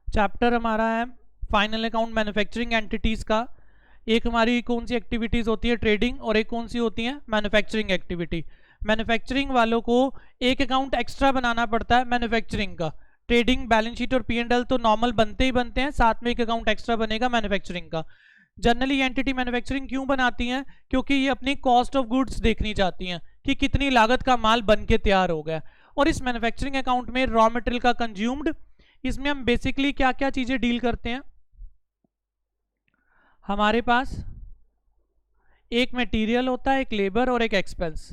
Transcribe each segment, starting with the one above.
Chapter हमारा है final account manufacturing entities का। एक हमारी कौन सी एक्टिविटीज होती है, ट्रेडिंग, और एक कौन सी होती है, मैन्युफैक्चरिंग एक्टिविटी। मैन्युफैक्चरिंग वालों को एक अकाउंट एक्स्ट्रा बनाना पड़ता है मैन्युफैक्चरिंग का। ट्रेडिंग, बैलेंस शीट और P&L तो नॉर्मल बनते ही बनते हैं, साथ में एक अकाउंट एक्स्ट्रा बनेगा मैन्युफैक्चरिंग का। जनरली एंटिटी मैन्युफैक्चरिंग क्यों बनाती हैं? क्योंकि ये अपनी कॉस्ट ऑफ गुड्स देखनी चाहती हैं कि कितनी लागत का माल बन के तैयार हो गया। और इस मैन्युफैक्चरिंग अकाउंट में रॉ मटेरियल का कंज्यूम्ड, इसमें हम बेसिकली क्या क्या चीजें डील करते हैं। हमारे पास एक मटेरियल होता है, एक लेबर और एक एक्सपेंस।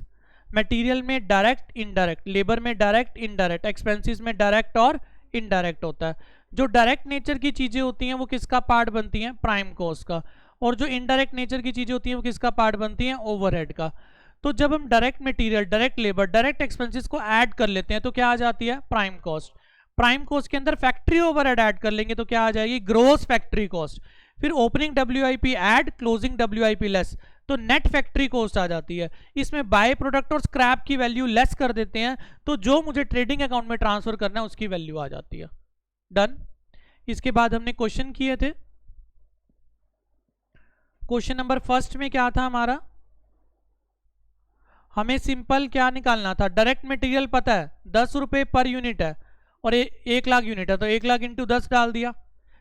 मटेरियल में डायरेक्ट, इनडायरेक्ट, लेबर में डायरेक्ट, इनडायरेक्ट, एक्सपेंसेस में डायरेक्ट और इनडायरेक्ट होता है। जो डायरेक्ट नेचर की चीजें होती हैं वो किसका पार्ट बनती हैं, प्राइम कॉस्ट का। और जो इनडायरेक्ट नेचर की चीजें होती हैं वो किसका पार्ट बनती हैं, ओवरहेड का। तो जब हम direct material, direct labour, direct expenses को ऐड कर लेते हैं तो क्या आ जाती है, प्राइम कॉस्ट। प्राइम कॉस्ट के अंदर फैक्ट्री ओवरहेड ऐड कर लेंगे तो क्या आ जाएगी, ग्रोस फैक्ट्री कॉस्ट। फिर opening WIP add, closing WIP less, तो नेट फैक्ट्री कॉस्ट आ जाती है। इसमें बाय प्रोडक्ट और स्क्रैप की वैल्यू लेस कर देते हैं, तो जो मुझे ट्रेडिंग अकाउंट में ट्रांसफर करना है उसकी वैल्यू आ जाती है। डन। इसके बाद हमने क्वेश्चन किए थे। क्वेश्चन नंबर फर्स्ट में क्या था हमारा, हमें सिंपल क्या निकालना था, डायरेक्ट मटेरियल पता है 10 रुपए पर यूनिट है और 1 लाख यूनिट है तो 1 लाख इंटू 10 डाल दिया।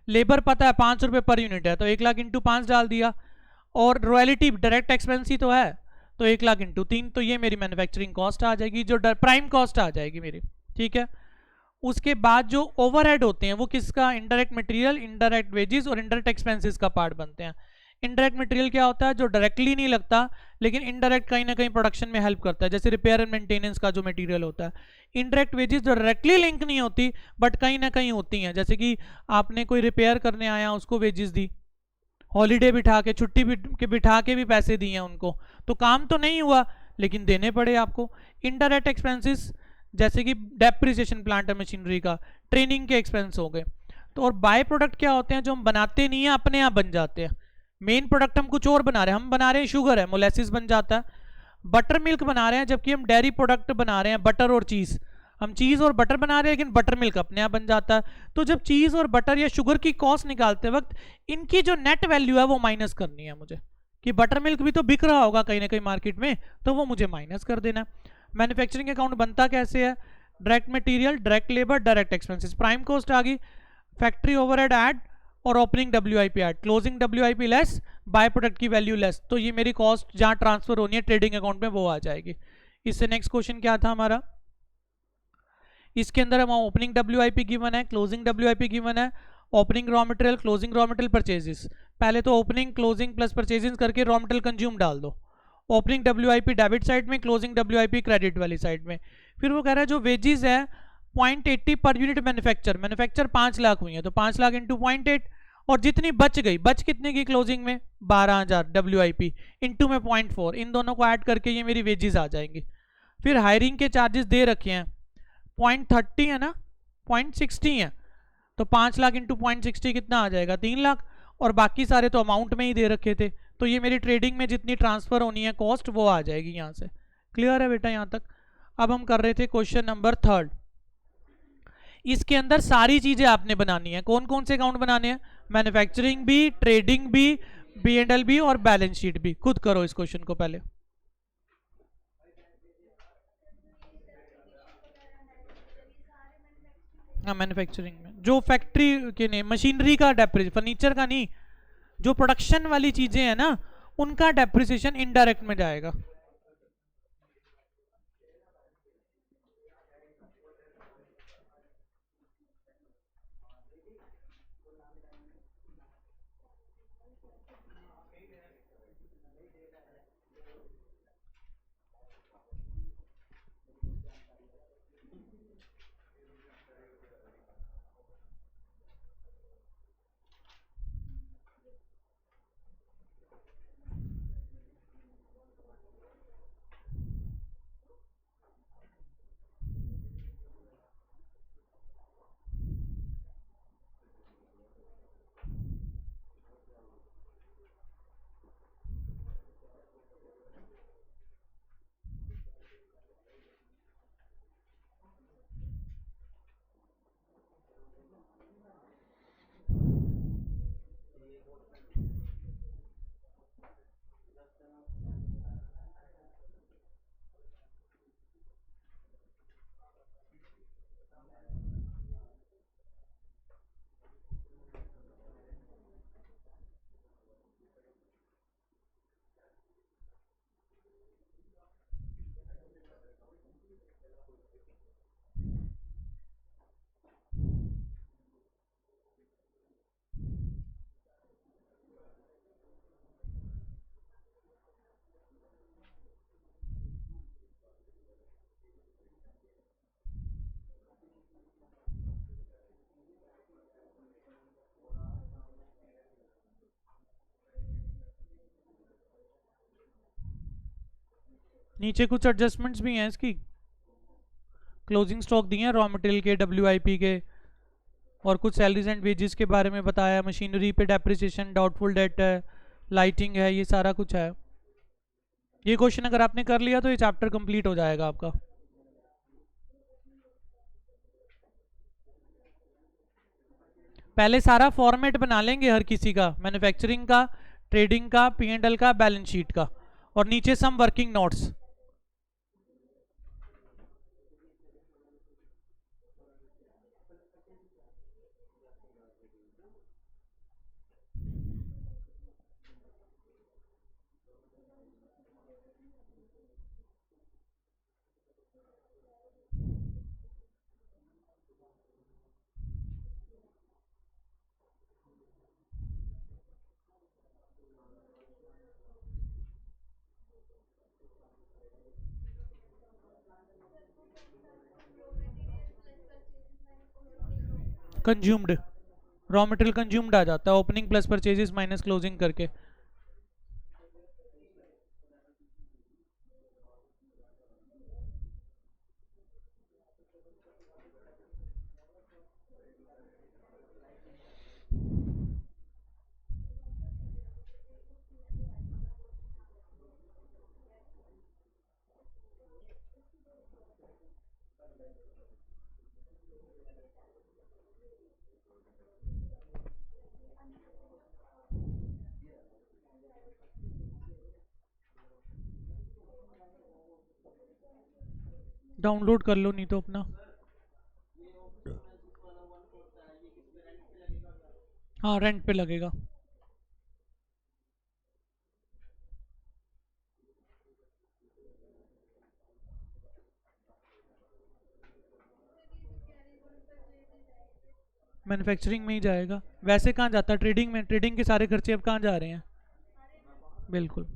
लेबर पता है 5 रुपए पर यूनिट है तो 1 लाख इंटू 5 डाल दिया। और रॉयल्टी डायरेक्ट एक्सपेंस ही तो है तो 1 लाख इंटू 3, तो ये मेरी मैन्युफैक्चरिंग कॉस्ट आ जाएगी, जो प्राइम कॉस्ट आ जाएगी मेरी। ठीक है। उसके बाद जो ओवरहेड होते हैं वो किसका, इनडायरेक्ट मटेरियल, इनडायरेक्ट वेजेस और इनडायरेक्ट एक्सपेंसेस का पार्ट बनते हैं। इनडायरेक्ट मटेरियल क्या होता है, जो डायरेक्टली नहीं लगता लेकिन इनडायरेक्ट कहीं ना कहीं प्रोडक्शन में हेल्प करता है, जैसे रिपेयर एंड मेंटेनेंस का जो मटेरियल होता है। इनडायरेक्ट वेजेस जो डायरेक्टली लिंक नहीं होती बट कहीं ना कहीं होती हैं, जैसे कि आपने कोई रिपेयर करने आया उसको वेजेस दी, हॉलीडे बिठा के, छुट्टी बिठा के भी पैसे दिए उनको, तो काम तो नहीं हुआ लेकिन देने पड़े आपको। इनडायरेक्ट एक्सपेंसेस जैसे कि डेप्रिसिएशन प्लांट और मशीनरी का, ट्रेनिंग के एक्सपेंस हो गए। तो और बाय प्रोडक्ट क्या होते हैं, जो हम बनाते नहीं है अपने आप बन जाते हैं। मेन प्रोडक्ट हम कुछ और बना रहे हैं, हम बना रहे हैं शुगर है, मोलेसिस बन जाता है। बटर मिल्क बना रहे हैं, जबकि हम डेयरी प्रोडक्ट बना रहे हैं, बटर और चीज़। हम चीज़ और बटर बना रहे हैं लेकिन बटर मिल्क अपने आप बन जाता है। तो जब चीज़ और बटर या शुगर की कॉस्ट निकालते वक्त इनकी जो नेट वैल्यू है वो माइनस करनी है मुझे, कि बटर मिल्क भी तो बिक रहा होगा कहीं ना कहीं मार्केट में, तो वो मुझे माइनस कर देना। मैन्युफैक्चरिंग अकाउंट बनता कैसे है, direct material, direct labour, direct expenses, prime cost आ गई, फैक्ट्री ओवरहेड ऐड और opening WIP add, closing WIP less, by product की वैल्यू लेस, तो ये मेरी कॉस्ट जहां ट्रांसफर होनी है ट्रेडिंग अकाउंट में वो आ जाएगी। इससे नेक्स्ट क्वेश्चन क्या था हमारा, इसके अंदर हम ओपनिंग WIP गिवन है, क्लोजिंग WIP गिवन है, opening raw material, closing raw material, purchases. पहले तो ओपनिंग, क्लोजिंग प्लस परचेजिंग करके रॉ मटेरियल कंज्यूम डाल दो। ओपनिंग WIP डेबिट साइड में, क्लोजिंग WIP क्रेडिट वाली साइड में। फिर वो कह रहा है जो वेजेस है 0.80 पर यूनिट मैन्युफैक्चर 5 लाख हुई है तो 5 लाख इंटू 0.8, और जितनी बच गई, बच कितने की क्लोजिंग में 12,000 WIP इंटू में 0.4, इन दोनों को ऐड करके ये मेरी वेजेस आ जाएंगी। फिर हायरिंग के चार्जेस दे रखे हैं 0.30 है ना, 0.60 है, तो 5 लाख इंटू 0.60 कितना आ जाएगा, 3 लाख। और बाकी सारे तो अमाउंट में ही दे रखे थे, तो ये मेरी ट्रेडिंग में जितनी ट्रांसफर होनी है कॉस्ट वो आ जाएगी यहाँ से। क्लियर है बेटा यहाँ तक। अब हम कर रहे थे क्वेश्चन नंबर थर्ड। इसके अंदर सारी चीजें आपने बनानी है। कौन कौन से अकाउंट बनाने हैं, मैन्युफैक्चरिंग भी, ट्रेडिंग भी, P&L भी और बैलेंस शीट भी। खुद करो इस क्वेश्चन को पहले। हाँ, मैन्युफैक्चरिंग में जो फैक्ट्री के नहीं, मशीनरी का डेप्रिसिएशन, फर्नीचर का नहीं, जो प्रोडक्शन वाली चीजें हैं ना उनका डेप्रिसिएशन इनडायरेक्ट में जाएगा। नीचे कुछ एडजस्टमेंट्स भी हैं इसकी, क्लोजिंग स्टॉक दिए हैं रॉ मटेरियल के, WIP के, और कुछ सैलरीज एंड वेजेस के बारे में बताया, मशीनरी पे डेप्रिसिएशन, डाउटफुल डेट है, लाइटिंग है, ये सारा कुछ है। ये क्वेश्चन अगर आपने कर लिया तो ये चैप्टर कंप्लीट हो जाएगा आपका। पहले सारा फॉर्मेट बना लेंगे हर किसी का, मैन्युफैक्चरिंग का, ट्रेडिंग का, P&L का, बैलेंस शीट का, और नीचे some working notes. Consumed, raw material consumed आ जाता है opening plus purchases minus closing करके। डाउनलोड कर लो नहीं तो अपना। हाँ रेंट पे लगेगा। मैन्युफैक्चरिंग में ही जाएगा, वैसे कहाँ जाता है ट्रेडिंग में, ट्रेडिंग के सारे खर्चे अब कहाँ जा रहे हैं। बिल्कुल,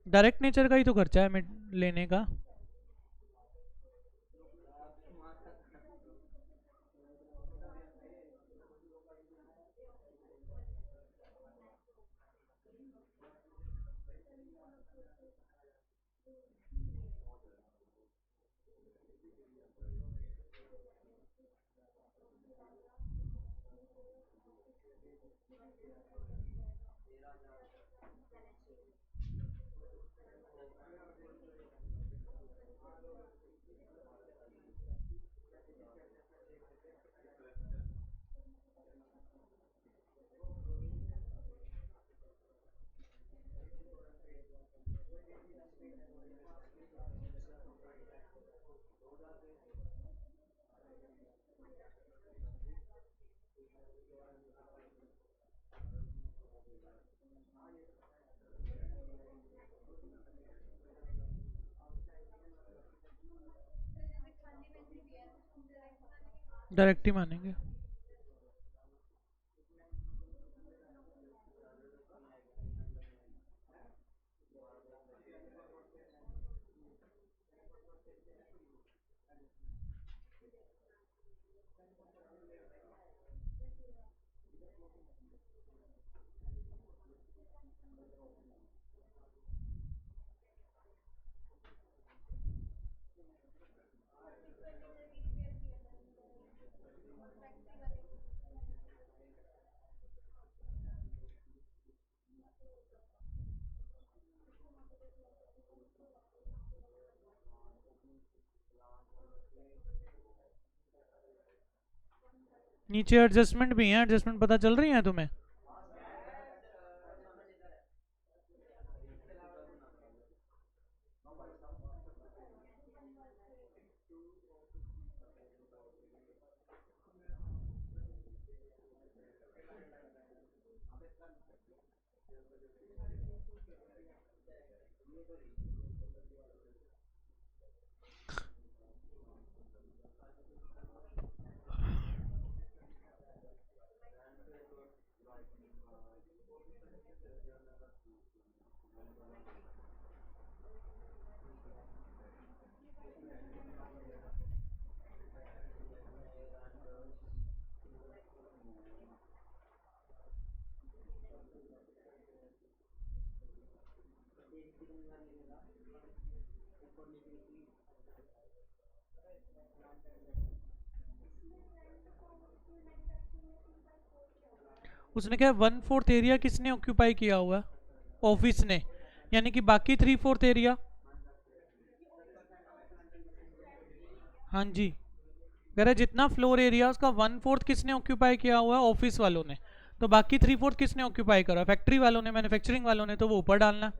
डायरेक्ट नेचर का ही तो खर्चा है लेने का। डायरेक्ट ही मानेंगे। नीचे एडजस्टमेंट भी है, एडजस्टमेंट पता चल रही है तुम्हें। उसने क्या 1/4 एरिया किसने ऑक्यूपाई किया हुआ है? ऑफिस ने, यानी कि बाकी 3/4 एरिया। हाँ जी, कह रहे जितना फ्लोर एरिया उसका 1/4 किसने ऑक्यूपाई किया हुआ है? ऑफिस वालों ने। तो बाकी 3/4 किसने ऑक्यूपाई करा? फैक्ट्री वालों ने, मैन्युफैक्चरिंग वालों ने, तो वो ऊपर डालना।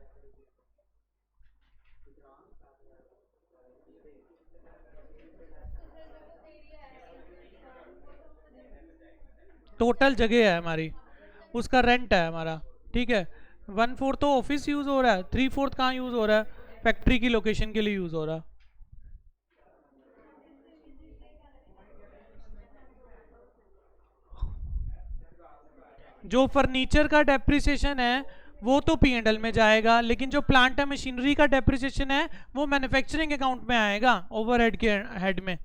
टोटल जगह है हमारी, उसका रेंट है हमारा, ठीक है। 1/4 तो ऑफिस यूज हो रहा है, 3/4 कहाँ यूज हो रहा है? फैक्ट्री की लोकेशन के लिए यूज हो रहा है। जो फर्नीचर का डेप्रिसिएशन है वो तो P&L में जाएगा, लेकिन जो प्लांट है मशीनरी का डेप्रिसिएशन है वो मैन्युफैक्चरिंग अकाउंट में आएगा, ओवरहेड के हेड में।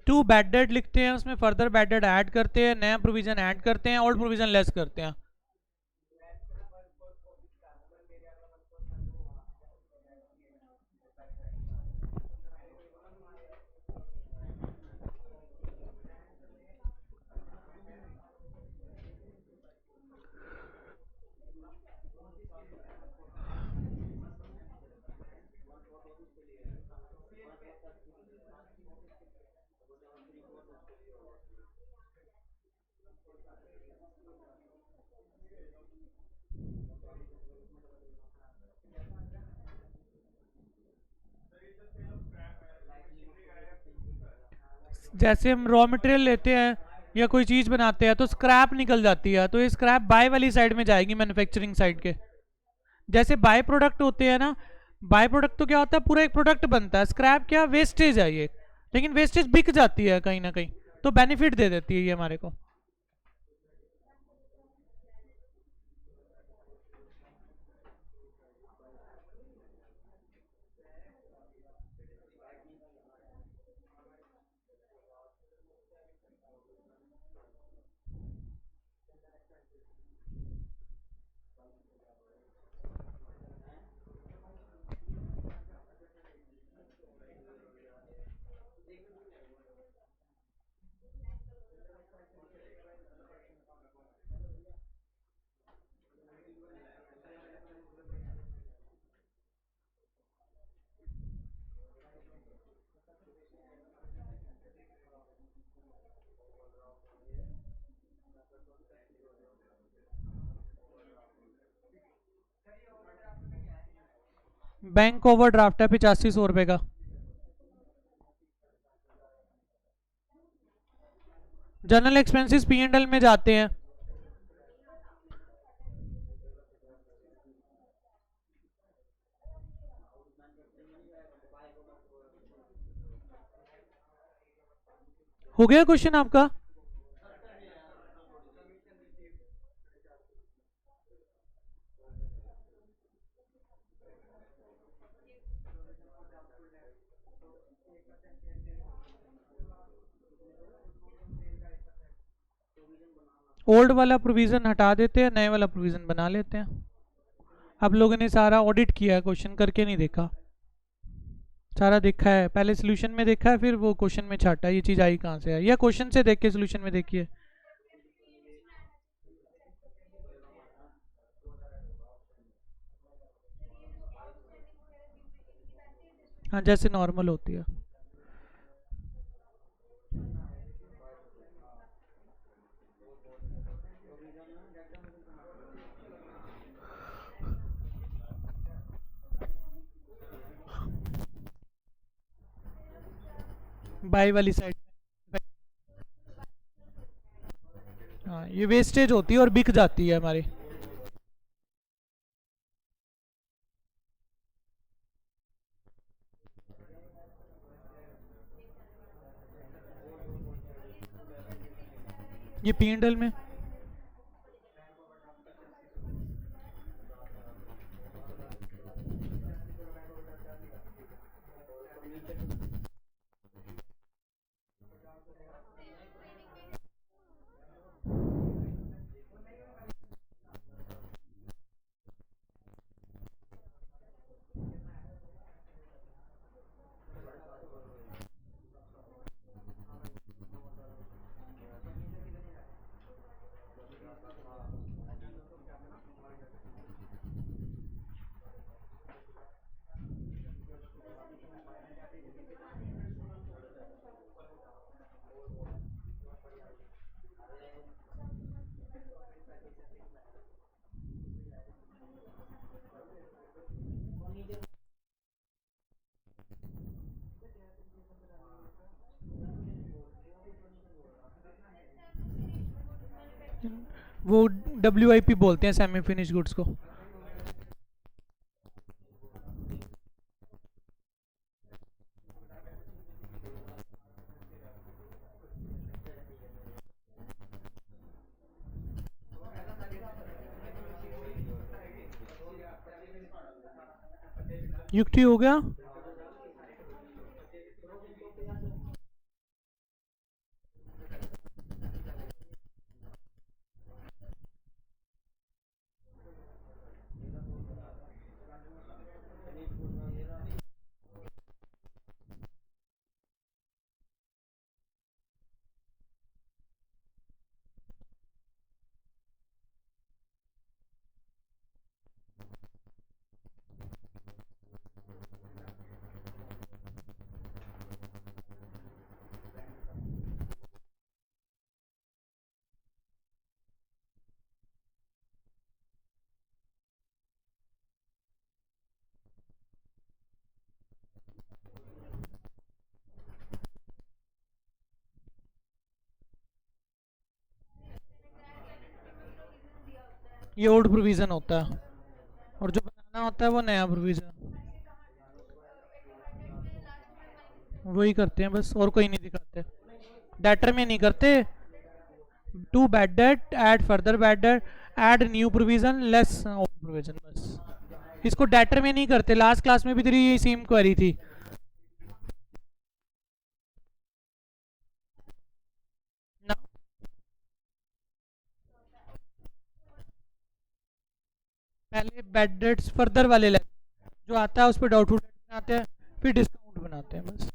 टू बैड डेट लिखते हैं, उसमें फर्दर बैड डेट ऐड करते हैं, नया प्रोविजन ऐड करते हैं, ओल्ड प्रोविजन लेस करते हैं। जैसे हम रॉ मटेरियल लेते हैं या कोई चीज बनाते हैं तो स्क्रैप निकल जाती है, तो ये स्क्रैप बाय वाली साइड में जाएगी, मैन्युफैक्चरिंग साइड के। जैसे बाय प्रोडक्ट होते हैं ना, बाय प्रोडक्ट तो क्या होता है, पूरा एक प्रोडक्ट बनता है, स्क्रैप क्या, वेस्टेज है ये, लेकिन वेस्टेज बिक जाती है कहीं ना कहीं, तो बेनिफिट दे देती है ये हमारे को। बैंक ओवरड्राफ्ट है 8500 रुपये का। जनरल एक्सपेंसेस P&L में जाते हैं। हो गया क्वेश्चन आपका? ओल्ड वाला प्रोविजन हटा देते हैं, नए वाला प्रोविजन बना लेते हैं। आप लोगों ने सारा ऑडिट किया है, क्वेश्चन करके नहीं देखा, सारा देखा है, पहले सोल्यूशन में देखा है फिर वो क्वेश्चन में छाटा ये चीज आई कहाँ से है, या क्वेश्चन से देख के सोल्यूशन में देखिए। हाँ, जैसे नॉर्मल होती है। बाई वाली साइड। हाँ, ये वेस्टेज होती है और बिक जाती है हमारी। ये पी एंड एल में वो WIP बोलते हैं सेमी फिनिश गुड्स को। युक्ति हो गया। ये ओल्ड प्रोविजन होता है और जो बनाना होता है वो नया प्रोविजन। वही करते हैं बस, और कोई नहीं दिखाते। डेटर में नहीं करते। To bad debt, add further bad debt, add new provision, less old provision, बस। इसको डेटर में नहीं करते। लास्ट क्लास में भी तेरी ये सेम क्वेरी थी। ना पहले बैड डेट्स फर्दर वाले जो आता है उस पर डाउटफुल डेट बनाते हैं, फिर डिस्काउंट बनाते हैं, बस।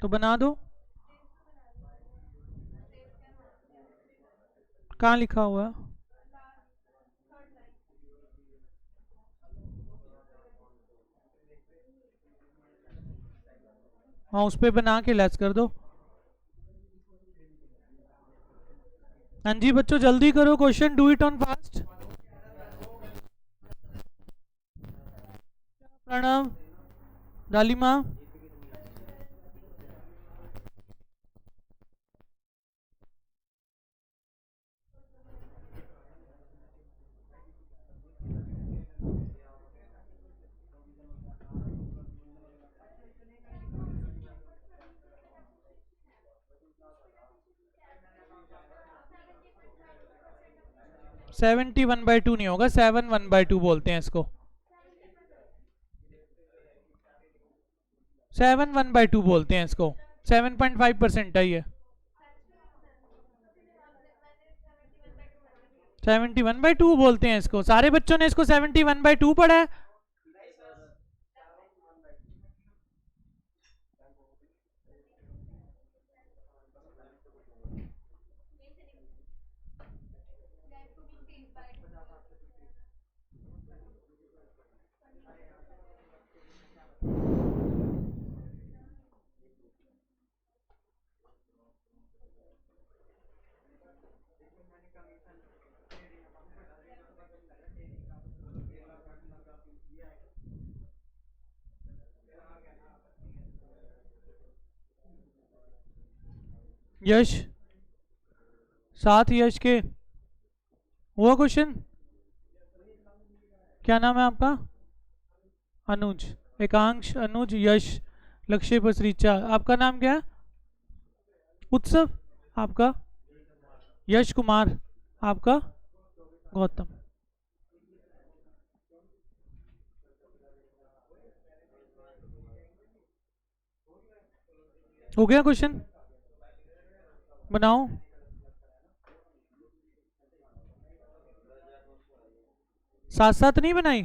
तो बना दो। कहाँ लिखा हुआ है? हाँ, उस पे बना के लेस कर दो। हाँ जी बच्चों, जल्दी करो question, do it on fast. Pranav, Dalima, 71/2 नहीं होगा, 7/1/2 बोलते हैं इसको। 7/1/2 बोलते हैं इसको। 7.5% है ये। 71/2 बोलते हैं इसको। सारे बच्चों ने इसको 71/2 पढ़ा है। यश, 7 यश के हुआ क्वेश्चन। क्या नाम है आपका? अनुज, एकांश, अनुज, यश, लक्ष्य, पसरीचा। आपका नाम क्या है? उत्सव। आपका? यश कुमार। आपका? गौतम। हो गया क्वेश्चन? बनाओ। साथ साथ नहीं बनाई?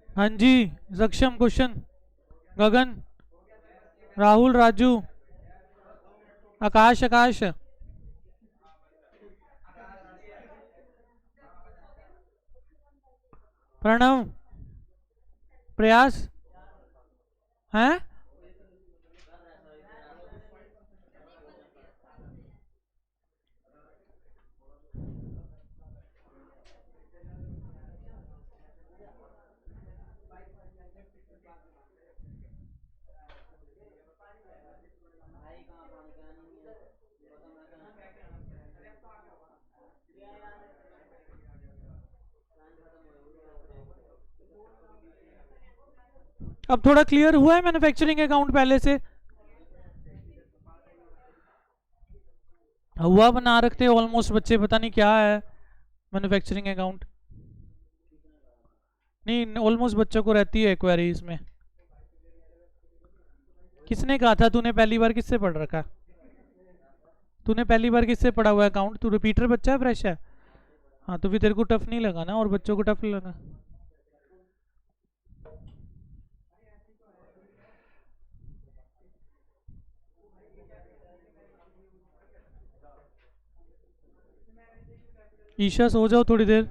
हाँ जी, सक्षम क्वेश्चन। गगन, राहुल, राजू, आकाश, आकाश, प्रणव, प्रयास हैं। अब थोड़ा क्लियर हुआ है मैन्युफैक्चरिंग अकाउंट पहले से? हुआ बना रखते ऑलमोस्ट बच्चे, पता नहीं क्या है मैन्युफैक्चरिंग अकाउंट। नहीं, ऑलमोस्ट बच्चों को रहती है क्वेरी इसमें। किसने कहा था? तूने पहली बार किससे पढ़ रखा? तूने पहली बार किससे पढ़ा हुआ अकाउंट? तू रिपीटर बच्चा है, फ्रेश है? हाँ, तो फिर तेरे को टफ नहीं लगा ना, और बच्चों को टफ लगा। ईशा सो जाओ थोड़ी देर,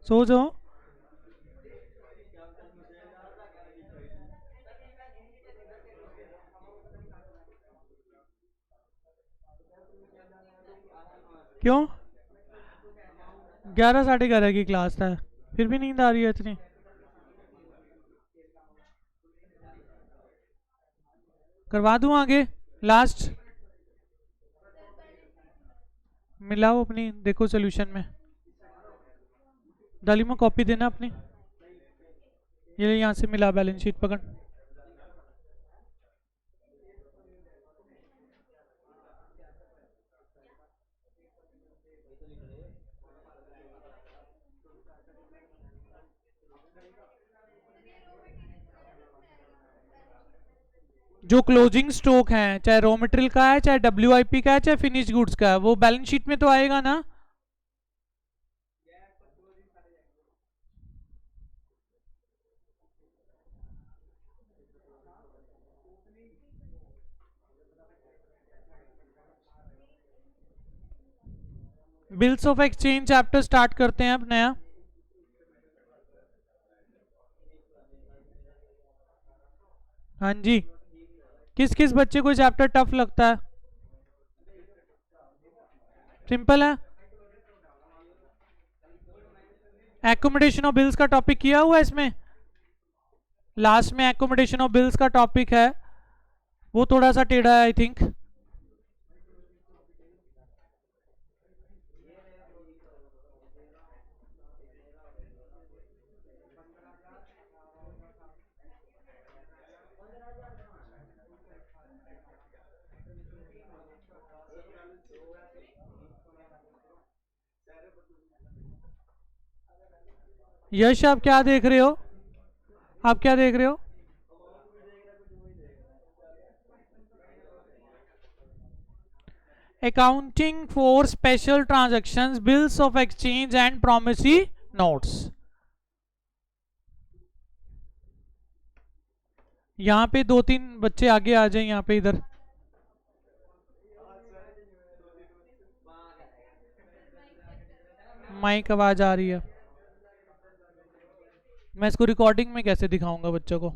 सो जाओ। क्यों? 11 साढ़े 11 की क्लास था, फिर भी नींद आ रही है इतनी? करवा दूं आगे? लास्ट मिलाओ अपनी, देखो सोल्यूशन में। दाली में कॉपी देना अपनी, ये यहाँ से मिला, बैलेंस शीट पकड़। जो क्लोजिंग स्टॉक है, चाहे रॉ मटेरियल का है, चाहे WIP का है, चाहे फिनिश गुड्स का है, वो बैलेंस शीट में तो आएगा ना? Bills of exchange chapter start करते हैं अब नया। हाँ जी, किस किस बच्चे को चैप्टर टफ लगता है? सिंपल है। एकोमोडेशन ऑफ बिल्स का टॉपिक किया हुआ है इसमें, लास्ट में एकोमोडेशन ऑफ बिल्स का टॉपिक है, वो थोड़ा सा टेढ़ा है आई थिंक। यश, आप क्या देख रहे हो? आप क्या देख रहे हो? Accounting for special transactions, bills of exchange and promissory notes. यहाँ पे 2-3 बच्चे आगे आ जाए, यहाँ पे इधर। माइक आवाज आ रही है, मैं इसको रिकॉर्डिंग में कैसे दिखाऊंगा बच्चों को?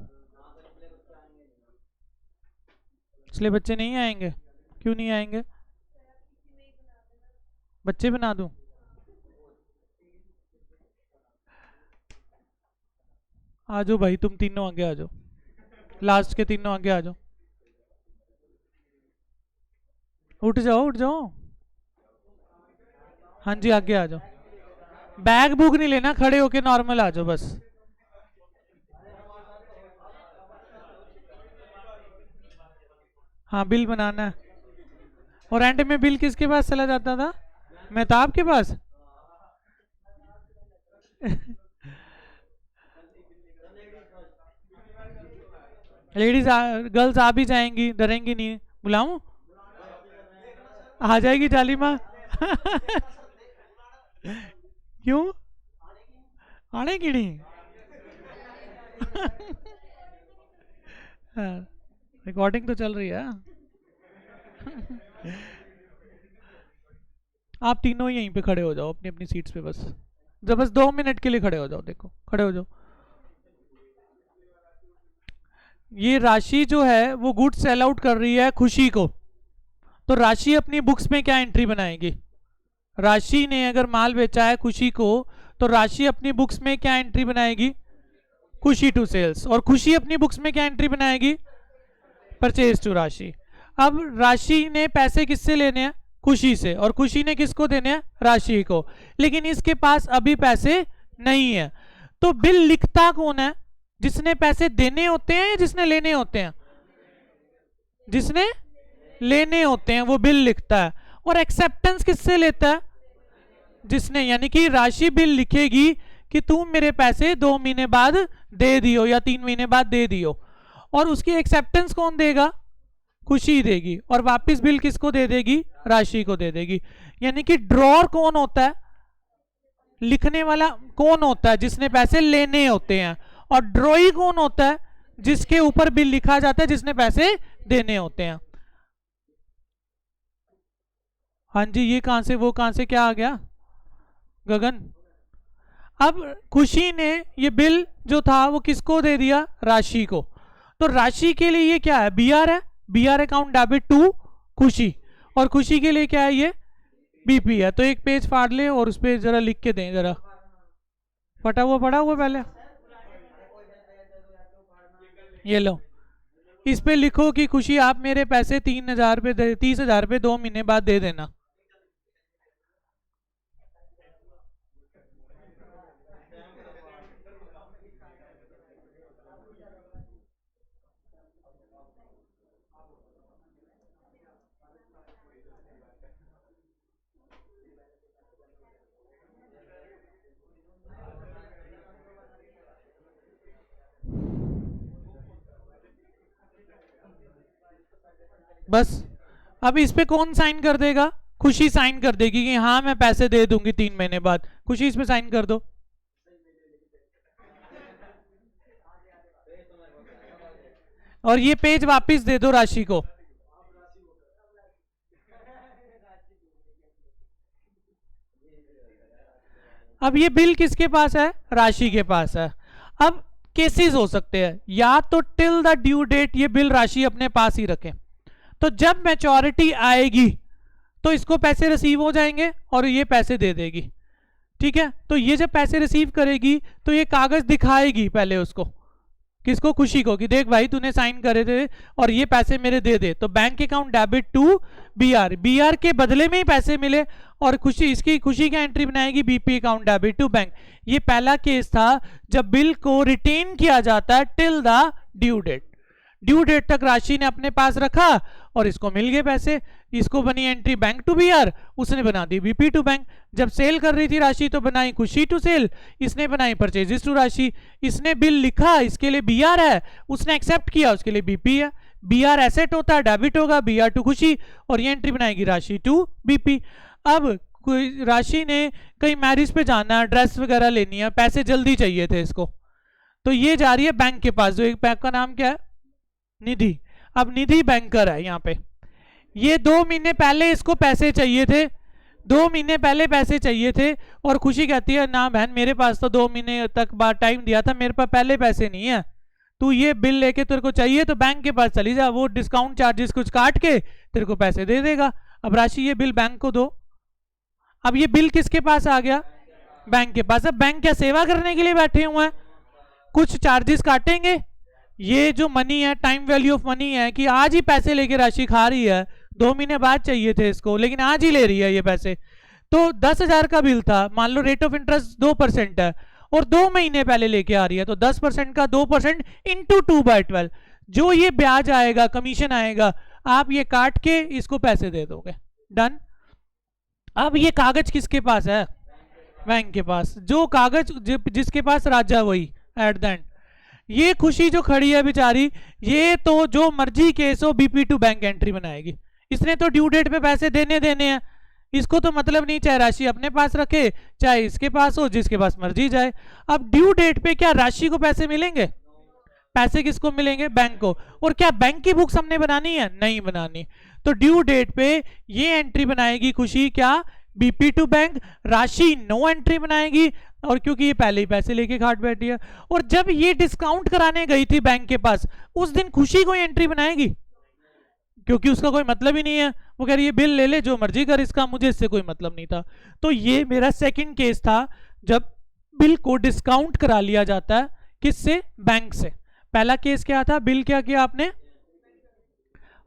इसलिए बच्चे नहीं आएंगे। क्यों नहीं आएंगे? बच्चे बना दूं? आ जाओ भाई, तुम तीनों आगे आ जाओ, लास्ट के तीनों आगे आ जाओ। उठ जाओ उठ जाओ। हाँ जी आगे आ जाओ। बैग बुक नहीं लेना, खड़े होके नॉर्मल आ जाओ बस। हाँ बिल बनाना है। और एंड में बिल किसके पास चला जाता था? मेहताब के पास। लेडीज गर्ल्स आ भी जाएंगी, डरेंगी नहीं। बुलाऊं? आ जाएगी जालिमा। क्यों आने की नहीं? रिकॉर्डिंग तो चल रही है। आप तीनों यहीं पे खड़े हो जाओ अपनी अपनी सीट्स पे बस। जब बस 2 मिनट के लिए खड़े हो जाओ, देखो खड़े हो जाओ। ये राशि जो है वो गुड्स सेल आउट कर रही है खुशी को, तो राशि अपनी बुक्स में क्या एंट्री बनाएगी? राशि ने अगर माल बेचा है खुशी को, तो राशि अपनी बुक्स में क्या एंट्री बनाएगी? खुशी टू सेल्स। और खुशी अपनी बुक्स में क्या एंट्री बनाएगी? परचेज टू राशि। अब राशि ने पैसे किससे लेने हैं? खुशी से। और खुशी ने किसको देने हैं? राशि को। लेकिन इसके पास अभी पैसे नहीं है, तो बिल लिखता कौन है? जिसने पैसे देने होते हैं या जिसने लेने होते हैं? जिसने लेने होते हैं वो बिल लिखता है। और एक्सेप्टेंस किससे लेता है? जिसने, यानी कि राशि बिल लिखेगी कि तुम मेरे पैसे 2 महीने बाद दे दियो या 3 महीने बाद दे दियो, और उसकी एक्सेप्टेंस कौन देगा? खुशी देगी। और वापस बिल किसको दे देगी? राशि को दे देगी। यानी कि ड्रॉर कौन होता है? लिखने वाला कौन होता है? जिसने पैसे लेने होते हैं। और ड्रॉई कौन होता है? जिसके ऊपर बिल लिखा जाता है, जिसने पैसे देने होते हैं। हाँ जी, ये कहां से वो कहां से क्या आ गया गगन? अब खुशी ने ये बिल जो था वो किसको दे दिया? राशि को। तो राशि के लिए ये क्या है? बीआर है। बीआर अकाउंट डेबिट टू खुशी। और खुशी के लिए क्या है? ये बीपी है। तो एक पेज फाड़ ले और उस पर जरा लिख के दें, जरा फटा हुआ पड़ा हुआ पहले ये लो, इस पे लिखो कि खुशी आप मेरे पैसे 3,000 रुपये 30,000 रुपये 2 महीने बाद दे देना। बस अब इस पे कौन साइन कर देगा? खुशी साइन कर देगी कि हाँ मैं पैसे दे दूंगी 3 महीने बाद। खुशी इस पे साइन कर दो। और ये पेज वापस दे दो राशि को। अब ये बिल किसके पास है? राशि के पास है। अब केसेस हो सकते हैं, या तो टिल द ड्यू डेट ये बिल राशि अपने पास ही रखें, तो जब मैच्योरिटी आएगी तो इसको पैसे रिसीव हो जाएंगे और ये पैसे दे देगी। ठीक है, तो ये जब पैसे रिसीव करेगी तो ये कागज दिखाएगी पहले उसको, किसको? खुशी को, कि देख भाई तूने साइन करे थे और ये पैसे मेरे दे दे। तो bank account debit to BR, BR के बदले में ही पैसे मिले। और खुशी, इसकी खुशी क्या एंट्री बनाएगी? BP account debit to bank. ये पहला केस था जब बिल को रिटेन किया जाता है till the due date. Due date तक राशि ने अपने पास रखा और इसको मिल गए पैसे। इसको बनी एंट्री बैंक टू बीआर, उसने बना दी बीपी टू बैंक। जब सेल कर रही थी राशि तो बनाई खुशी टू सेल, इसने बनाई परचेजेस टू राशि। इसने बिल लिखा, इसके लिए बीआर है, उसने एक्सेप्ट किया, उसके लिए बीपी है। बीआर एसेट होता है, डेबिट होगा, बीआर टू खुशी, और ये एंट्री बनाएगी राशि टू बीपी। अब राशि ने कहीं मैरिज पे जाना है, ड्रेस वगैरह लेनी है, पैसे जल्दी चाहिए थे इसको, तो ये जा रही है बैंक के पास। जो एक बैंक का नाम क्या है? निधि। अब निधि बैंकर है यहाँ पे, ये 2 महीने पहले इसको पैसे चाहिए थे, 2 महीने पहले पैसे चाहिए थे, और खुशी कहती है ना बहन मेरे पास तो 2 महीने तक बाद टाइम दिया था, मेरे पास पहले पैसे नहीं है, तू ये बिल लेके तेरे को चाहिए तो बैंक के पास चली जा, वो डिस्काउंट चार्जेस कुछ काट के तेरे को पैसे दे देगा। अब राशि ये बिल बैंक को दो। अब ये बिल किसके पास आ गया? बैंक के पास। अब बैंक क्या सेवा करने के लिए बैठे हुए हैं? कुछ चार्जेस काटेंगे। ये जो मनी है, टाइम वैल्यू ऑफ मनी है कि आज ही पैसे लेके राशि खा रही है, 2 महीने बाद चाहिए थे इसको लेकिन आज ही ले रही है ये पैसे। तो 10,000 का बिल था, मान लो रेट ऑफ इंटरेस्ट 2% है और 2 महीने पहले लेके आ रही है, तो 10% का 2% इंटू 2/12 जो ये ब्याज आएगा, कमीशन आएगा, आप ये काट के इसको पैसे दे दोगे। डन। अब ये कागज किसके पास है? बैंक के पास। जो कागज जिसके पास राजा वही एट द एंड। ये खुशी जो खड़ी है बेचारी, ये तो जो मर्जी केस हो BP2 बैंक एंट्री बनाएगी। इसने तो ड्यू डेट पे पैसे देने हैं, इसको तो मतलब नहीं चाहे राशि अपने पास रखे चाहे इसके पास हो, जिसके पास मर्जी जाए। अब ड्यू डेट पे क्या राशि को पैसे मिलेंगे? पैसे किसको मिलेंगे? बैंक को। और क्या बैंक की बुक्स हमने बनानी है? नहीं बनानी। तो ड्यू डेट पे ये एंट्री बनाएगी खुशी, क्या? BP2 bank. राशि नो एंट्री बनाएगी, और क्योंकि ये पहले ही पैसे लेके खाट बैठी है। और जब ये डिस्काउंट कराने गई थी बैंक के पास, उस दिन खुशी कोई एंट्री बनाएगी? क्योंकि उसका कोई मतलब ही नहीं है, वो कह रही है बिल ले ले जो मर्जी कर इसका, मुझे इससे कोई मतलब नहीं था। तो ये मेरा सेकंड केस था जब बिल को डिस्काउंट करा लिया जाता है। किससे? बैंक से। पहला केस क्या था? बिल क्या किया आपने,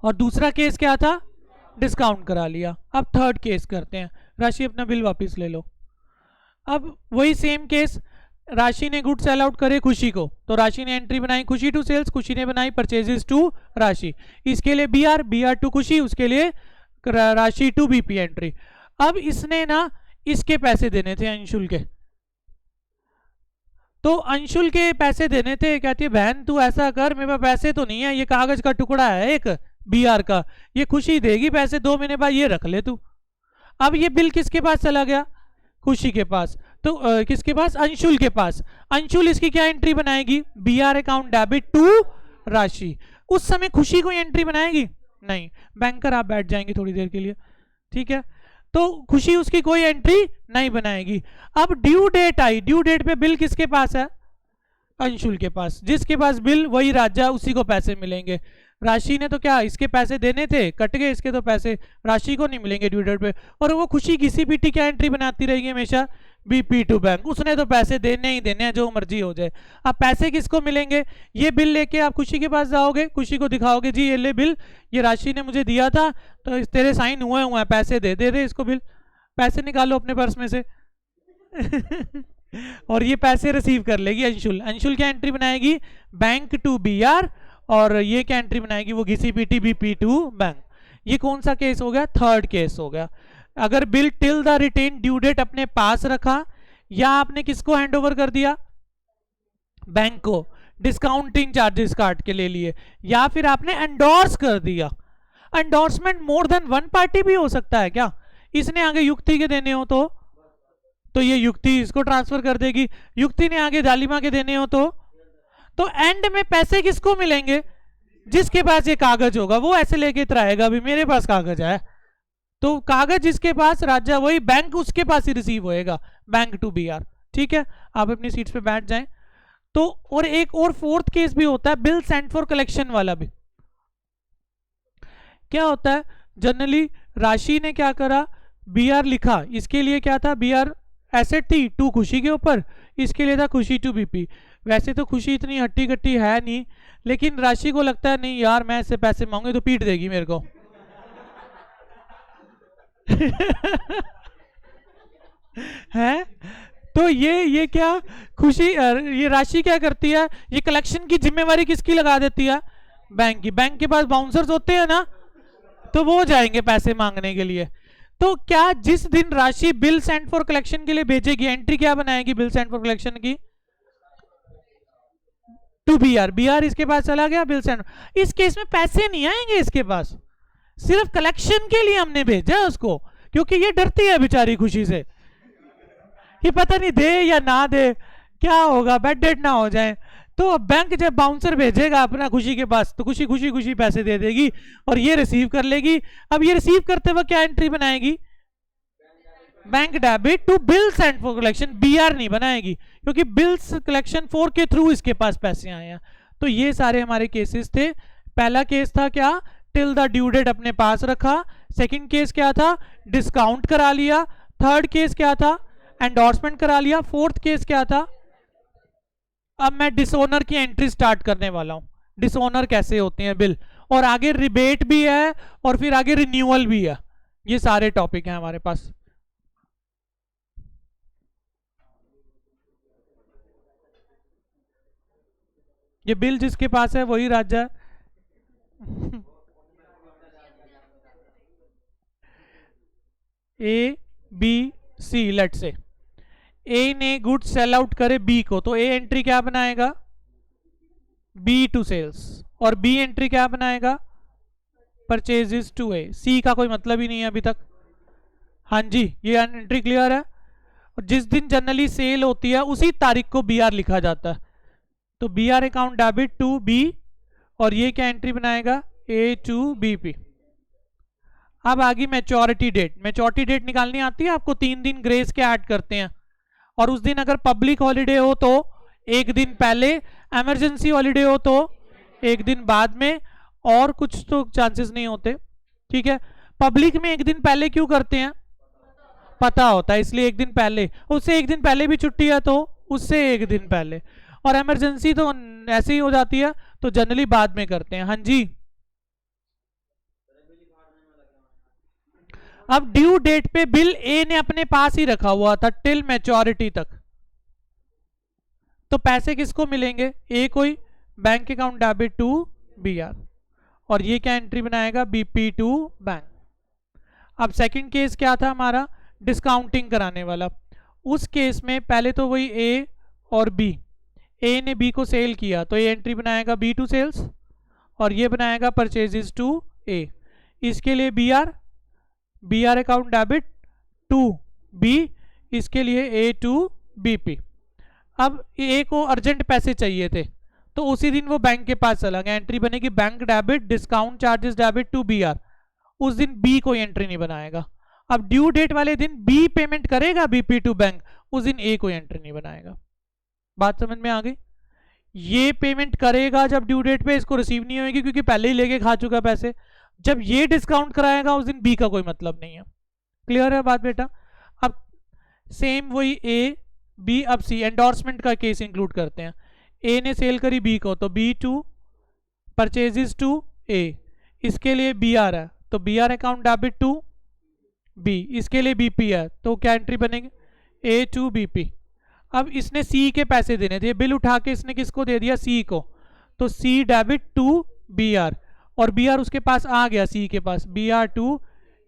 और दूसरा केस क्या था? डिस्काउंट करा लिया। अब थर्ड केस करते हैं, राशि अपना बिल वापस ले लो। अब वही सेम केस, राशि ने गुड सेल आउट करे खुशी को, तो राशि ने एंट्री बनाई खुशी टू सेल्स, खुशी ने बनाई परचेजेस टू राशि। इसके लिए BR टू खुशी, उसके लिए राशि टू BP एंट्री। अब इसने ना इसके पैसे देने थे अंशुल के, तो अंशुल के पैसे देने थे। कहती है बहन तू ऐसा कर, मेरे पास पैसे तो नहीं है, ये कागज का टुकड़ा है एक BR का, ये खुशी देगी पैसे 2 महीने बाद, ये रख ले तू। अब ये बिल किसके पास चला गया? खुशी के पास। तो किसके पास? अंशुल के पास। अंशुल इसकी क्या एंट्री बनाएगी? BR अकाउंट डेबिट टू राशि। उस समय खुशी कोई एंट्री बनाएगी? नहीं। बैंकर आप बैठ जाएंगे थोड़ी देर के लिए, ठीक है। तो खुशी उसकी कोई एंट्री नहीं बनाएगी। अब ड्यू डेट आई, ड्यू डेट पे बिल किसके पास है? अंशुल के पास। जिसके पास बिल वही राजा, उसी को पैसे मिलेंगे। राशि ने तो क्या इसके पैसे देने थे, कट गए इसके, तो पैसे राशि को नहीं मिलेंगे ड्यू डेट पे। और वो खुशी किसी PT क्या एंट्री बनाती रहेगी हमेशा? BP2 bank. उसने तो पैसे देने ही देने हैं, जो मर्जी हो जाए। अब पैसे किसको मिलेंगे? ये बिल लेके आप खुशी के पास जाओगे, खुशी को दिखाओगे जी ये ले बिल, ये राशि ने मुझे दिया था, तो तेरे साइन हुए हैं, पैसे दे दे इसको बिल, पैसे निकालो अपने पर्स में से। और ये पैसे रिसीव कर लेगी अंशुल। अंशुल क्या एंट्री बनाएगी? बैंक टू BR, और ये क्या एंट्री बनाएगी? वो घिसी पीटी BP2 बैंक। ये कौन सा केस हो गया? थर्ड केस हो गया। अगर bill till the retain due date अपने पास रखा, या आपने किसको हैंड ओवर कर दिया? बैंक को, डिस्काउंटिंग चार्जेस काट के ले लिए, या फिर आपने एंडोर्स कर दिया। Endorsement more than one party भी हो सकता है क्या? इसने आगे युक्ति के देने हो तो ये युक्ति इसको ट्रांसफर कर देगी, युक्ति ने आगे जालिमा के देने हो तो एंड में पैसे किसको मिलेंगे? जिसके पास ये कागज होगा वो ऐसे लेके इतराएगा भी मेरे पास कागज है, तो कागज जिसके पास राजा वही बैंक उसके पास ही रिसीव होएगा, बैंक टू BR। ठीक है, आप अपनी सीट्स पे बैठ जाएं। तो और एक और फोर्थ केस भी होता है, बिल सेंट फॉर कलेक्शन वाला भी। क्या होता है? जनरली राशि ने क्या करा? BR लिखा, इसके लिए क्या था? BR एसेट थी टू खुशी के ऊपर, इसके लिए था खुशी टू BP। वैसे तो खुशी इतनी हट्टी कट्टी है नहीं, लेकिन राशि को लगता है नहीं यार मैं इससे पैसे मांगे तो पीट देगी मेरे को। है तो ये क्या खुशी, ये राशि क्या करती है? ये कलेक्शन की जिम्मेवारी किसकी लगा देती है? बैंक की। बैंक के पास बाउंसर्स होते हैं ना, तो वो जाएंगे पैसे मांगने के लिए। तो क्या जिस दिन राशि बिल सेंट फॉर कलेक्शन के लिए भेजेगी, एंट्री क्या बनाएगी बिल सेंट फॉर कलेक्शन की? To BR। BR इसके पास चला गया, बिल सेंट। इस केस में पैसे नहीं आएंगे इसके पास, सिर्फ कलेक्शन के लिए हमने भेजा है उसको, क्योंकि ये डरती है बेचारी खुशी से, ये पता नहीं दे या ना दे, क्या होगा, बैड डेट ना हो जाए। तो अब बैंक जब बाउंसर भेजेगा अपना खुशी के पास तो खुशी खुशी खुशी पैसे दे देगी और ये रिसीव कर लेगी। अब ये रिसीव करते वक्त क्या एंट्री बनाएगी? Bank debit to bill sent for collection, BR नहीं बनाएगी क्योंकि बिल्स कलेक्शन 4 के थ्रू इसके पास पैसे आए हैं। तो ये सारे हमारे केसेस थे। पहला केस था क्या? टिल द ड्यू डेट अपने पास रखा। सेकंड केस क्या था? डिस्काउंट करा लिया। थर्ड केस क्या था? एंडोर्समेंट करा लिया। फोर्थ केस क्या था? अब मैं डिसओनर की एंट्री स्टार्ट करने वाला हूं। डिसओनर कैसे होते हैं बिल, और आगे रिबेट भी है और फिर आगे रिन्यूअल भी है। ये सारे टॉपिक हैं हमारे पास। ये बिल जिसके पास है वही राजा है। A B C, late say A ने गुड सेल आउट करे बी को, तो ए एंट्री क्या बनाएगा? B to sales. और बी एंट्री क्या बनाएगा? परचेजेस टू ए। सी का कोई मतलब ही नहीं है अभी तक। हाँ जी, ये एंट्री क्लियर है। और जिस दिन जनरली सेल होती है उसी तारीख को बी आर लिखा जाता है। तो B R account debit to B, और ये क्या एंट्री बनाएगा? A to B P. अब आगे मैच्योरिटी डेट। मैच्योरिटी डेट निकालनी आती है आपको? 3 दिन ग्रेस के ऐड करते हैं, और उस दिन अगर पब्लिक हॉलीडे हो तो एक दिन पहले, इमरजेंसी हॉलीडे हो तो एक दिन बाद में, और कुछ तो चांसेस नहीं होते। ठीक है, पब्लिक में एक दिन पहले क्यों करते हैं? पता होता है इसलिए एक दिन पहले। उससे एक दिन पहले भी छुट्टी है तो उससे एक दिन पहले, और इमरजेंसी तो ऐसे ही हो जाती है तो जनरली बाद में करते हैं। हाँ जी, अब ड्यू डेट पे बिल ए ने अपने पास ही रखा हुआ था टिल मैच्योरिटी तक, तो पैसे किसको मिलेंगे? ए को ही। Bank account debit to B R, और ये क्या एंट्री बनाएगा? BP to bank. अब सेकंड केस क्या था हमारा? डिस्काउंटिंग कराने वाला। उस केस में पहले तो वही ए और बी, ए ने बी को सेल किया तो ये एंट्री बनाएगा बी टू सेल्स, और ये बनाएगा परचेजेस टू ए। इसके लिए B R account debit to B, इसके लिए ए टू बी पी। अब ए को अर्जेंट पैसे चाहिए थे तो उसी दिन वो बैंक के पास चला गया, एंट्री बनेगी bank debit discount charges debit to B R. उस दिन बी कोई एंट्री नहीं बनाएगा। अब ड्यू डेट वाले दिन बी पेमेंट करेगा बीपी टू बैंक, उस दिन ए कोई एंट्री नहीं बनाएगा। बात समझ में आ गई? ये पेमेंट करेगा जब ड्यू डेट पे, इसको रिसीव नहीं होगी क्योंकि पहले ही लेके खा चुका पैसे। जब ये डिस्काउंट कराएगा उस दिन बी का कोई मतलब नहीं है। क्लियर है बात बेटा? अब सेम वही ए बी, अब सी एंडोर्समेंट का केस इंक्लूड करते हैं। ए ने सेल करी बी को तो B to purchases to A, इसके लिए बी आर है तो B R account debit to B, इसके लिए बीपी है तो क्या एंट्री बनेगी? A to BP. अब इसने सी के पैसे देने थे, बिल उठा के इसने किसको दे दिया? सी को, तो C debit to B R, और बी आर उसके पास आ गया सी के पास, बी आर टू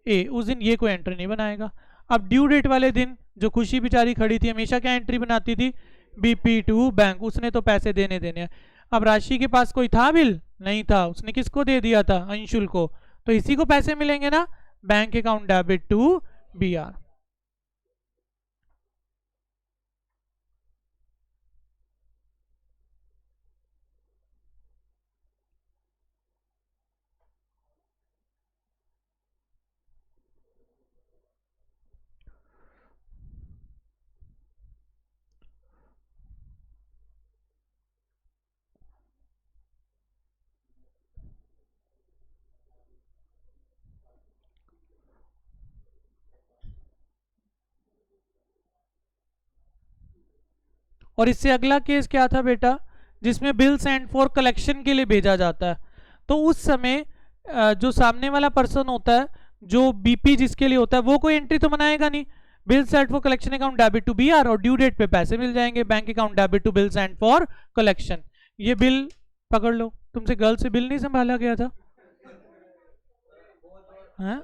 ए। उस दिन ये कोई एंट्री नहीं बनाएगा। अब ड्यू डेट वाले दिन जो खुशी बेचारी खड़ी थी हमेशा क्या एंट्री बनाती थी? बीपी टू बैंक, उसने तो पैसे देने हैं। अब राशि के पास कोई था बिल? नहीं था, उसने किसको दे दिया था? अंशुल को, तो इसी को पैसे मिलेंगे ना, bank account debit to B R. और इससे अगला केस क्या था बेटा? जिसमें बिल सेंड फॉर कलेक्शन के लिए भेजा जाता है, तो उस समय जो सामने वाला पर्सन होता है, जो बीपी जिसके लिए होता है, वो कोई एंट्री तो बनाएगा नहीं। Bill send for collection account debit to B R, और ड्यू डेट पे पैसे मिल जाएंगे, bank account debit to bill send for collection. ये बिल पकड़ लो, तुमसे गर्ल से बिल नहीं संभाला गया था? हाँ?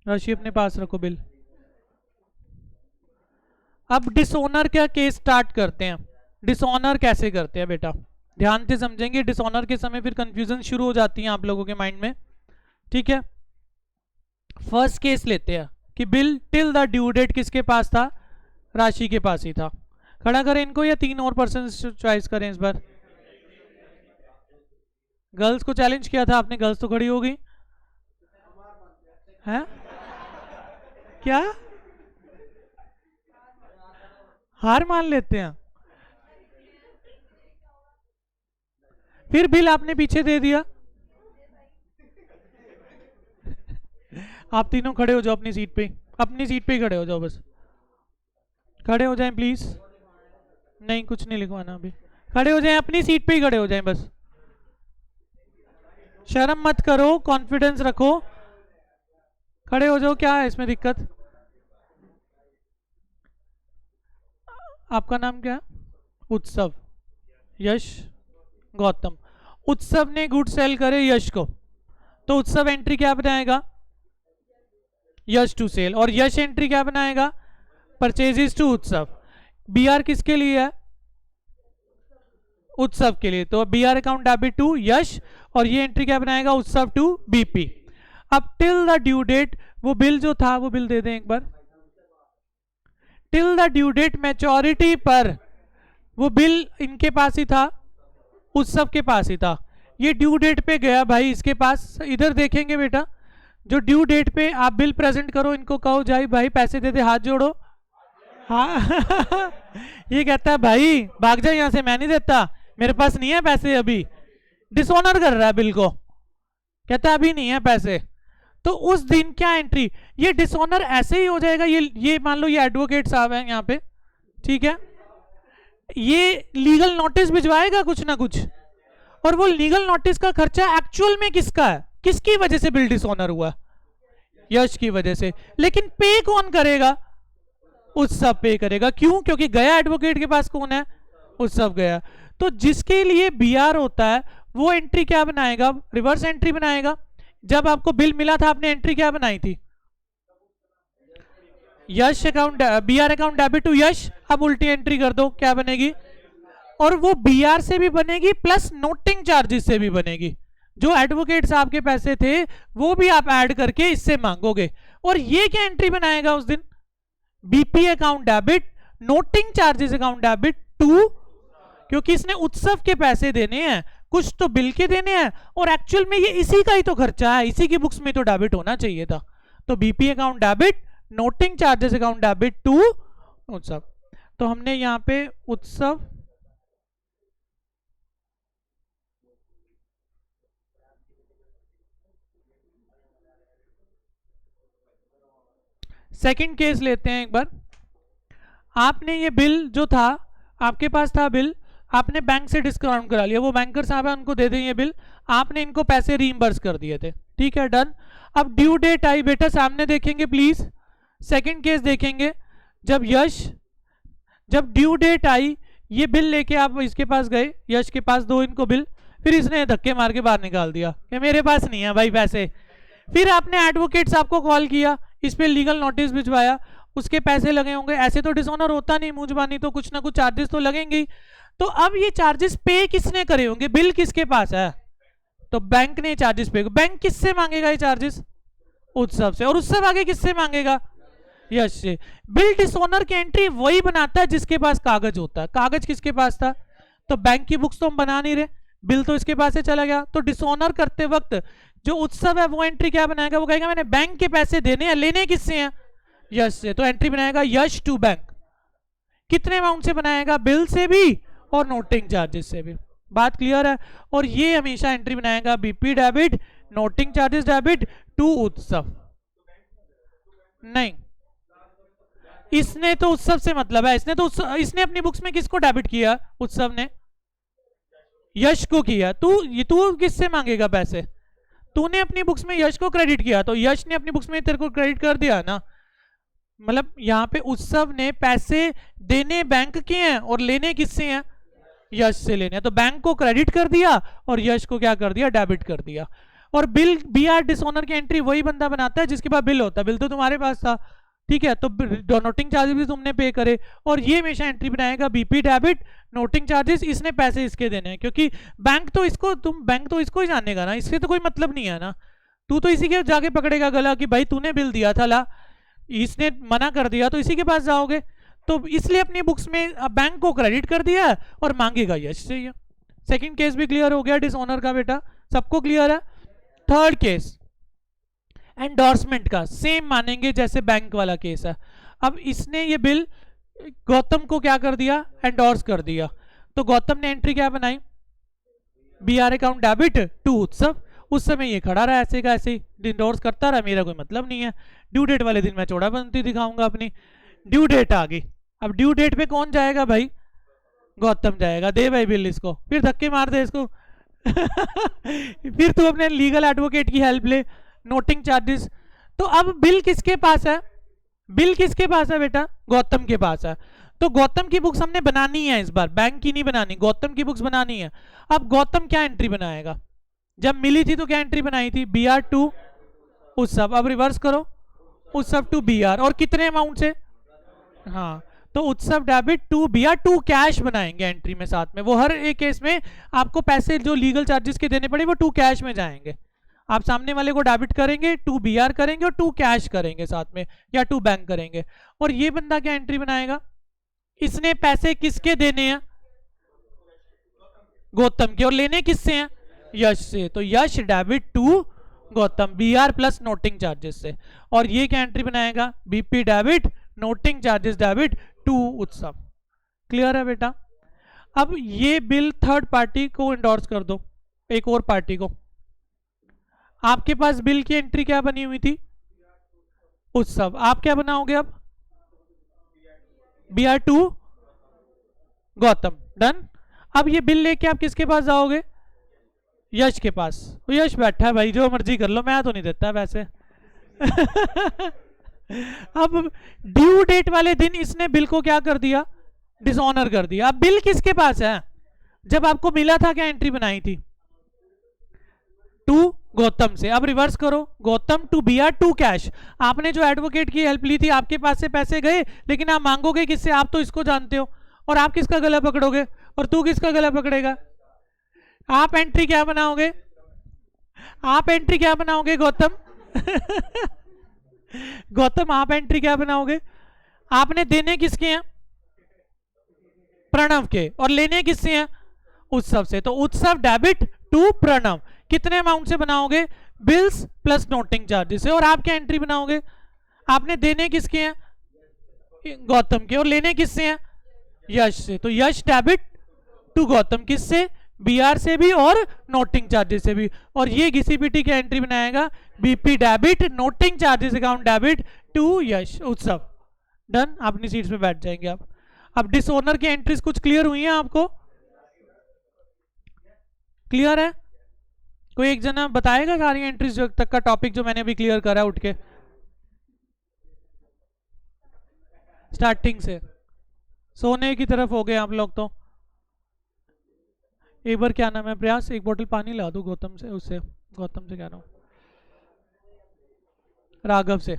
राशि अपने पास रखो बिल। अब डिसऑनर का केस स्टार्ट करते हैं। डिसऑनर कैसे करते हैं बेटा? ध्यान से समझेंगे, डिसऑनर के समय फिर कंफ्यूजन शुरू हो जाती है आप लोगों के माइंड में, ठीक है। फर्स्ट केस लेते हैं कि bill till the due date किसके पास था, राशि के पास ही था। खड़ा करें इनको या 3 और पर्सन चॉइस करें इस बार। गर्ल्स को चैलेंज किया था आपने, गर्ल्स तो खड़ी हो गई है क्या, हार मान लेते हैं, फिर बिल आपने पीछे दे दिया। आप तीनों खड़े हो जाओ अपनी सीट पे, अपनी सीट पे ही खड़े हो जाओ, बस खड़े हो जाएं प्लीज। नहीं कुछ नहीं लिखवाना अभी, खड़े हो जाएं, अपनी सीट पे ही खड़े हो जाएं बस, शर्म मत करो, कॉन्फिडेंस रखो, खड़े हो जाओ, क्या है इसमें दिक्कत। आपका नाम क्या है? उत्सव, यश, गौतम। उत्सव ने गुड सेल करे यश को, तो उत्सव एंट्री क्या बनाएगा, यश टू सेल, और यश एंट्री क्या बनाएगा, purchases to Utsav. B R किसके लिए है, उत्सव के लिए, तो B R account debit to Yash, और ये एंट्री क्या बनाएगा, उत्सव टू बीपी। अब टिल द ड्यू डेट, वो बिल जो था वो बिल दे दें एक बार। Till the due date maturity पर वो बिल इनके पास ही था, उत्सव के पास ही था। ये ड्यू डेट पे गया भाई इसके पास, इधर देखेंगे बेटा, जो ड्यू डेट पे आप बिल प्रेजेंट करो, इनको कहो जाई भाई पैसे दे दे, हाथ जोड़ो। हाँ ये कहता है भाई भाग जा यहां से, मैं नहीं देता, मेरे पास नहीं है पैसे अभी, डिसऑनर कर रहा है बिल को, कहता है अभी नहीं है पैसे। तो उस दिन क्या एंट्री, ये डिसऑनर ऐसे ही हो जाएगा। ये मान लो ये एडवोकेट साहब हैं यहाँ पे, ठीक है, ये लीगल नोटिस भिजवाएगा कुछ ना कुछ, और वो लीगल नोटिस का खर्चा एक्चुअल में किसका है, किसकी वजह से बिल डिसऑनर हुआ, यश की वजह से। लेकिन पे कौन करेगा, उत्सव पे करेगा। क्यों, क्योंकि गया एडवोकेट के पास कौन है, उत्सव गया। तो जिसके लिए बीआर होता है वो एंट्री क्या बनाएगा, रिवर्स एंट्री बनाएगा। जब आपको बिल मिला था आपने एंट्री क्या बनाई थी, Yash account, BR account debit to Yash. अब उल्टी एंट्री कर दो, क्या बनेगी, और वो बीआर से भी बनेगी प्लस नोटिंग चार्जेस से भी बनेगी। जो एडवोकेट साहब के पैसे थे वो भी आप ऐड करके इससे मांगोगे। और ये क्या एंट्री बनाएगा उस दिन, BP account debit, noting charges account debit to, क्योंकि इसने उत्सव के पैसे देने हैं, कुछ तो बिल के देने हैं, और एक्चुअल में ये इसी का ही तो खर्चा है, इसी की बुक्स में तो डेबिट होना चाहिए था। तो BP account debit, noting charges account debit to Utsav. तो हमने यहां पे उत्सव सेकंड केस लेते हैं एक बार। आपने ये बिल जो था, आपके पास था बिल, आपने बैंक से डिस्काउंट करा लिया, वो बैंकर साहब है उनको दे दें ये बिल, आपने इनको पैसे रीइंबर्स कर दिए थे, ठीक है, डन। अब ड्यू डेट आई बेटा, सामने देखेंगे प्लीज, सेकंड केस देखेंगे। जब ड्यू डेट आई, ये बिल लेके आप इसके पास गए, यश के पास दो इनको बिल, फिर इसने धक्के मार के बाहर निकाल दिया कि मेरे पास नहीं है भाई पैसे। फिर आपने एडवोकेट साहब को कॉल किया, इस पे लीगल नोटिस भिजवाया, उसके पैसे लगे होंगे, ऐसे तो डिसऑनर होता नहीं, मुंह जुबानी तो कुछ ना कुछ चार्जेस तो लगेंगे ही। तो अब ये चार्जेस पे किसने करे होंगे, बिल किसके पास है, तो बैंक ने चार्जेस पे, बैंक किससे मांगेगा ये चार्जेस, उत्सव से, और उत्सव आगे किससे मांगेगा, यश से। बिल डिसऑनर की एंट्री वही बनाता है जिसके पास कागज होता है। कागज किसके पास था, तो बैंक की बुक्स तो हम बना नहीं रहे, बिल तो इसके पास से चला गया। तो डिसऑनर करते वक्त जो उत्सव है वो एंट्री क्या बनाएगा, वो कहेगा मैंने बैंक के पैसे देने हैं, लेने किससे हैं, यश से, तो एंट्री बनाएगा यश टू बैंक। कितने अमाउंट से बनाएगा, बिल से भी और नोटिंग चार्जेस से भी। बात क्लियर है। और ये हमेशा एंट्री बनाएगा BP debit, noting charges debit to Utsav. नहीं, इसने तो उत्सव से मतलब है, इसने अपनी बुक्स में किसको डेबिट किया, उत्सव ने यश को किया। तू किससे मांगेगा पैसे, तूने अपनी बुक्स में यश को क्रेडिट किया, तो यश ने अपनी बुक्स में तेरे को क्रेडिट कर दिया ना। मतलब यहां पे उत्सव ने पैसे देने बैंक के हैं और लेने किससे हैं, यश से लेने हैं। तो बैंक को क्रेडिट कर दिया और यश को क्या कर दिया, डेबिट कर दिया। और बिल, बीआर डिसऑनर की एंट्री वही बंदा बनाता है जिसके पास बिल होता है। बिल तो तुम्हारे पास था, ठीक है, तो नोटिंग चार्जेस भी तुमने पे करे, और ये हमेशा एंट्री बनाएगा बीपी डेबिट नोटिंग चार्जेस, इसने पैसे इसके देने हैं, क्योंकि बैंक तो इसको ही जानेगा ना, इससे तो कोई मतलब नहीं है ना, तू तो इसी के जाके पकड़ेगा गला कि भाई तूने बिल दिया था, ला इसने मना कर दिया तो इसी के पास जाओगे। तो इसलिए अपनी बुक्स में बैंक को क्रेडिट कर दिया है और मांगेगा यश से। सेकंड केस भी क्लियर हो गया डिसऑनर का बेटा, सबको क्लियर है। थर्ड केस एंडोर्समेंट का, सेम मानेंगे जैसे बैंक वाला केस है। अब इसने ये बिल गौतम को क्या कर दिया, एंडोर्स कर दिया, तो गौतम ने एंट्री क्या बनाई, बीआर अकाउंट डेबिट टू उत्सव। उस समय ये खड़ा रहा ऐसे का ऐसे ही, इंडोर्स करता रहा, मेरा कोई मतलब नहीं है। ड्यू डेट वाले दिन मैं चौड़ा बनती दिखाऊंगा अपनी। ड्यू डेट आ गई, अब ड्यू डेट पे कौन जाएगा भाई, गौतम जाएगा, दे भाई बिल इसको, फिर धक्के मार दे इसको फिर तू अपने लीगल एडवोकेट की हेल्प ले, नोटिंग चार्जेस। तो अब बिल किसके पास है, बिल किसके पास है बेटा, गौतम के पास है। तो गौतम की बुक्स हमने बनानी है इस बार, बैंक की नहीं बनानी, गौतम की बुक्स बनानी है। अब गौतम क्या एंट्री बनाएगा, जब मिली थी तो क्या एंट्री बनाई थी, बी आर टू उत्सव। अब रिवर्स करो, उत्सव टू बी आर, और कितने अमाउंट से, हाँ, तो Utsav debit to B R, to cash बनाएंगे एंट्री में साथ में। वो हर एक केस में आपको पैसे जो लीगल चार्जेस के देने पड़े वो टू कैश में जाएंगे। आप सामने वाले को डेबिट करेंगे, टू बी आर करेंगे और टू कैश करेंगे साथ में, या टू बैंक करेंगे। और ये बंदा क्या एंट्री बनाएगा, इसने पैसे किसके देने हैं, गौतम के, और लेने किससे हैं, यश से। तो Yash debit to Gautam, B R plus noting charges से। और ये क्या एंट्री बनाएगा, BP debit noting charges debit to Utsav. Clear है बेटा। अब ये बिल थर्ड पार्टी को एंडोर्स कर दो, एक और पार्टी को। आपके पास बिल की एंट्री क्या बनी हुई थी, उत्सव, आप क्या बनाओगे अब, B R to Gautam, done. अब ये बिल लेके आप किसके पास जाओगे, यश के पास। तो यश बैठा है भाई, जो मर्जी कर लो, मैं तो नहीं देता वैसे अब ड्यू डेट वाले दिन इसने बिल को क्या कर दिया, डिसऑनर कर दिया। अब बिल किसके पास है, जब आपको मिला था क्या एंट्री बनाई थी, टू गौतम से। अब रिवर्स करो, Gautam to B R to cash. आपने जो एडवोकेट की हेल्प ली थी, आपके पास से पैसे गए, लेकिन आप मांगोगे किससे, आप तो इसको जानते हो, और आप किसका गला पकड़ोगे, और तू किसका गला पकड़ेगा। आप एंट्री क्या बनाओगे, आप एंट्री क्या बनाओगे गौतम गौतम आप एंट्री क्या बनाओगे, आपने देने किसके हैं, प्रणव के, और लेने किससे हैं, उत्सव से। तो उत्सव डेबिट टू प्रणव, कितने अमाउंट से बनाओगे, बिल्स प्लस नोटिंग चार्जेस से। और आप क्या एंट्री बनाओगे, आपने देने किसके हैं, गौतम के, और लेने किससे हैं, यश से। तो यश डेबिट टू गौतम, किससे, बीआर से भी और नोटिंग चार्जेस से भी। और ये घिसीपीटी की एंट्री बनाएगा, BP debit noting charges account debit to Yash Utsav. Done, अपनी सीट्स पे बैठ जाएंगे आप। अब डिसओनर की एंट्रीज कुछ क्लियर हुई हैं आपको, क्लियर है, कोई एक जना बताएगा सारी एंट्रीज जो तक का टॉपिक जो मैंने अभी क्लियर करा उठ के, स्टार्टिंग से। सोने की तरफ हो गए आप लोग तो। एक बार क्या नाम है, प्रयास एक बोतल पानी ला दो गौतम से, उससे गौतम से कह रहा हूँ, राघव से।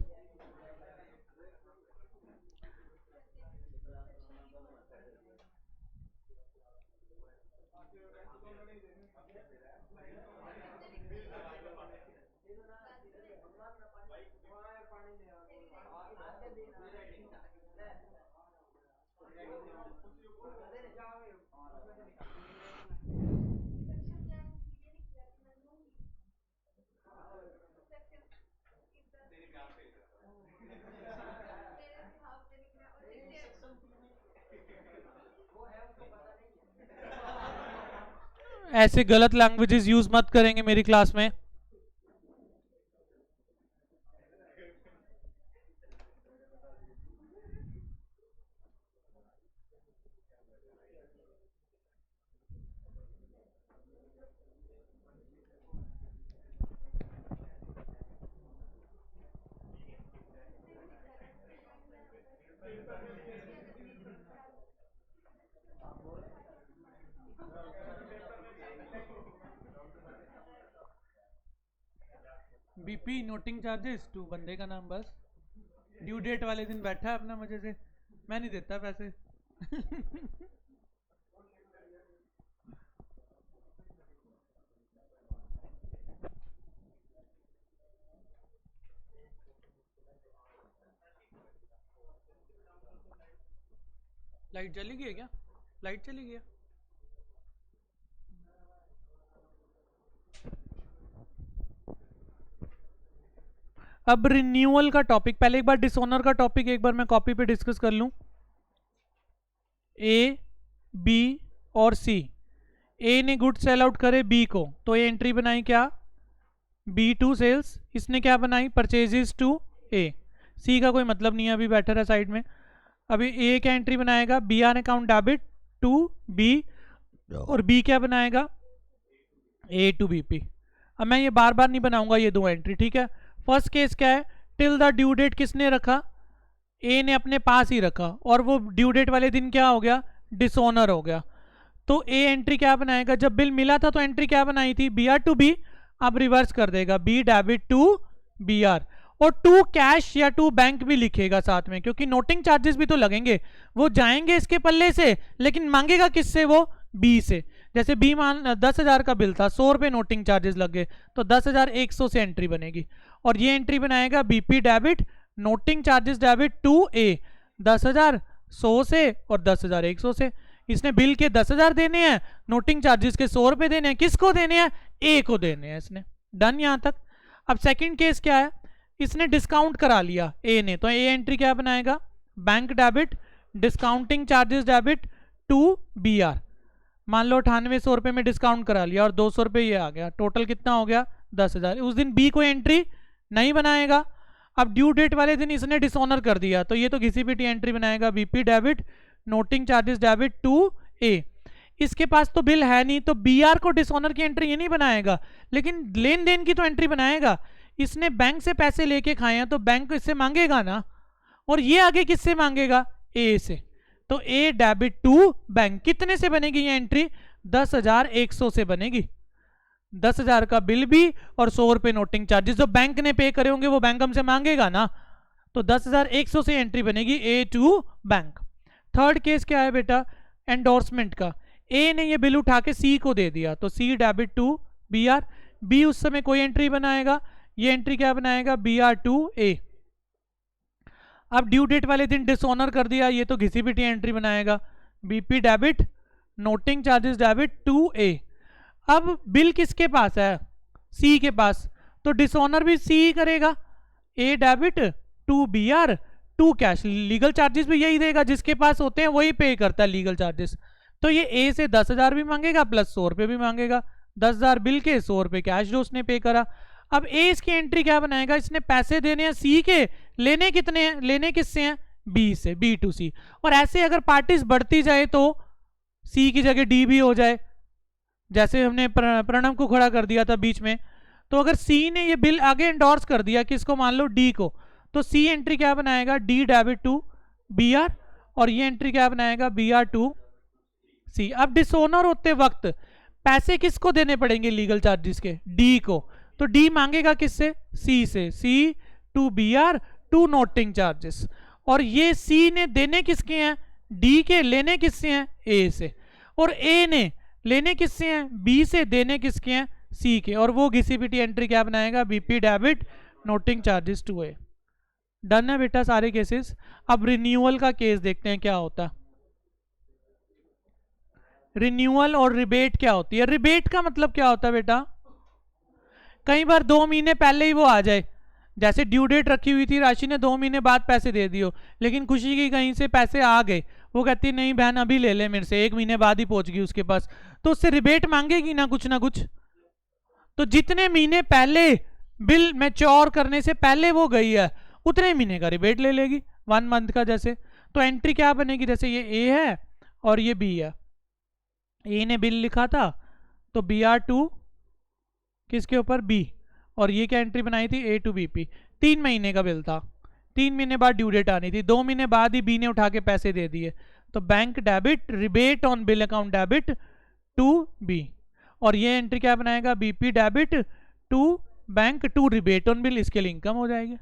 ऐसे गलत लैंग्वेजेस यूज मत करेंगे मेरी क्लास में। बीपी नोटिंग चार्जेस टू, बंदे का नाम बस, ड्यू डेट वाले दिन बैठा है अपना मजे से, मैं नहीं देता पैसे। लाइट चली गई है क्या? लाइट चली गई है? अब रिन्यूअल का टॉपिक, पहले एक बार डिसऑनर का टॉपिक एक बार मैं कॉपी पे डिस्कस कर लूं। ए, बी और सी, ए ने गुड सेल आउट करे बी को, तो ये एंट्री बनाई क्या? B to sales. इसने क्या बनाई? परचेजेस टू ए। सी का कोई मतलब नहीं है, अभी बैठा रहा साइड में। अभी ए क्या एंट्री बनाएगा? B R account debit to B, और बी क्या बनाएगा? A to B P. अब मैं ये बार बार नहीं बनाऊंगा ये दो एंट्री, ठीक है। फर्स्ट केस क्या है? टिल द ड्यू डेट किसने रखा? ए ने अपने पास ही रखा, और वो ड्यू डेट वाले दिन क्या हो गया? डिसऑनर हो गया। तो ए एंट्री क्या बनाएगा? जब बिल मिला था तो एंट्री क्या बनाई थी? B R to B. अब रिवर्स कर देगा, B debit to B R, और टू कैश या टू बैंक भी लिखेगा साथ में, क्योंकि नोटिंग चार्जेस भी तो लगेंगे। वो जाएंगे इसके पल्ले से, लेकिन मांगेगा किससे? वो बी से। जैसे बी मान 10,000 का बिल था, 100 रुपये नोटिंग चार्जेस लग गए, तो 10,100 से एंट्री बनेगी। और ये एंट्री बनाएगा BP debit noting charges debit to A, 10,000 100 से और 10,100 से। इसने बिल के 10,000 देने हैं, नोटिंग चार्जेस के 100 रुपये देने हैं। किसको देने हैं? ए को देने हैं इसने। डन यहां तक। अब सेकंड केस क्या है? इसने डिस्काउंट करा लिया ए ने, तो ए एंट्री क्या बनाएगा? Bank debit discounting charges debit to B R. मान लो 9800 रुपये में डिस्काउंट करा लिया और 200 रुपये ये आ गया, टोटल कितना हो गया? 10,000। उस दिन बी को एंट्री नहीं बनाएगा। अब ड्यू डेट वाले दिन इसने डिसऑनर कर दिया, तो ये तो किसी भी एंट्री बनाएगा BP debit noting charges debit to A. इसके पास तो बिल है नहीं, तो बी आर को डिसऑनर की एंट्री ये नहीं बनाएगा, लेकिन लेन देन की तो एंट्री बनाएगा। इसने बैंक से पैसे लेके खाए हैं, तो बैंक इससे मांगेगा ना, और ये आगे किससे मांगेगा? ए से। तो ए डेबिट टू बैंक। कितने से बनेगी ये एंट्री? 10,100 से बनेगी। 10,000 का बिल भी और 100 रुपये नोटिंग चार्जेस जो बैंक ने पे करे होंगे वो बैंक हमसे मांगेगा ना, तो 10,100 से एंट्री बनेगी A to bank. Third case क्या है बेटा? एंडोर्समेंट का। ए ने ये बिल उठा के सी को दे दिया, तो C debit to B R. B उस समय कोई एंट्री बनाएगा, ये एंट्री क्या बनाएगा? B R to A. अब ड्यू डेट वाले दिन डिसऑनर कर दिया, ये तो घिसी पिटी एंट्री बनाएगा, BP debit noting charges debit to A. अब बिल किसके पास है? सी के पास, तो डिसऑनर भी सी ही करेगा, A debit to B R to cash. Legal charges भी यही देगा, जिसके पास होते हैं वही पे करता है लीगल चार्जेस। तो ये ए से 10,000 भी मांगेगा प्लस 100 रुपये भी मांगेगा, 10,000 बिल के 100 रुपये कैश जो उसने पे करा। अब ए इसकी एंट्री क्या बनाएगा? इसने पैसे देने हैं सी के, लेने कितने हैं? लेने किससे हैं? बी से, बी टू सी। और ऐसे अगर पार्टीज बढ़ती जाए तो सी की जगह डी भी हो जाए, जैसे हमने प्रणव को खड़ा कर दिया था बीच में। तो अगर सी ने ये बिल आगे एंडोर्स कर दिया किसको? मान लो डी को, तो सी एंट्री क्या बनाएगा? D debit to B R, और ये एंट्री क्या बनाएगा? B R to C. अब डिसओनर होते वक्त पैसे किसको देने पड़ेंगे लीगल चार्जेस के? डी को। तो डी मांगेगा किससे? सी से, C to B R to noting charges. और ये सी ने देने किसके हैं? डी के। लेने किससे हैं? ए से। और ए ने लेने किससे हैं? बी से। देने किसके हैं? सी के। और वो घिसी पिटी एंट्री क्या बनाएगा? BP debit noting charges to A. Done है बेटा सारे केसेस। अब रिन्यूअल का केस देखते हैं क्या होता। रिन्यूअल और रिबेट क्या होती है? रिबेट का मतलब क्या होता है बेटा? कई बार 2 महीने पहले ही वो आ जाए, जैसे ड्यू डेट रखी हुई थी, राशि ने 2 महीने बाद पैसे दे दियो, लेकिन खुशी की कहीं से पैसे आ गए, वो कहती नहीं बहन अभी ले ले मेरे से, 1 महीने बाद ही पहुंच गई उसके पास, तो उससे रिबेट मांगेगी ना कुछ। तो जितने महीने पहले बिल मैच्योर करने से पहले वो गई है, उतने महीने का रिबेट ले लेगी, 1 मंथ का। जैसे तो एंट्री क्या बनेगी? जैसे ये ए है और ये बी है, ए ने बिल लिखा था तो बी आर टू किसके ऊपर? बी। और ये क्या एंट्री बनाई थी? ए टू बी पी। 3 महीने का बिल था, 3 महीने बाद ड्यू डेट आनी थी, 2 महीने बाद ही बी ने उठा के पैसे दे दिए, तो bank debit rebate on bill account debit to B. और ये एंट्री क्या बनाएगा? BP debit to bank to rebate on bill, इसके लिए इनकम हो जाएगी।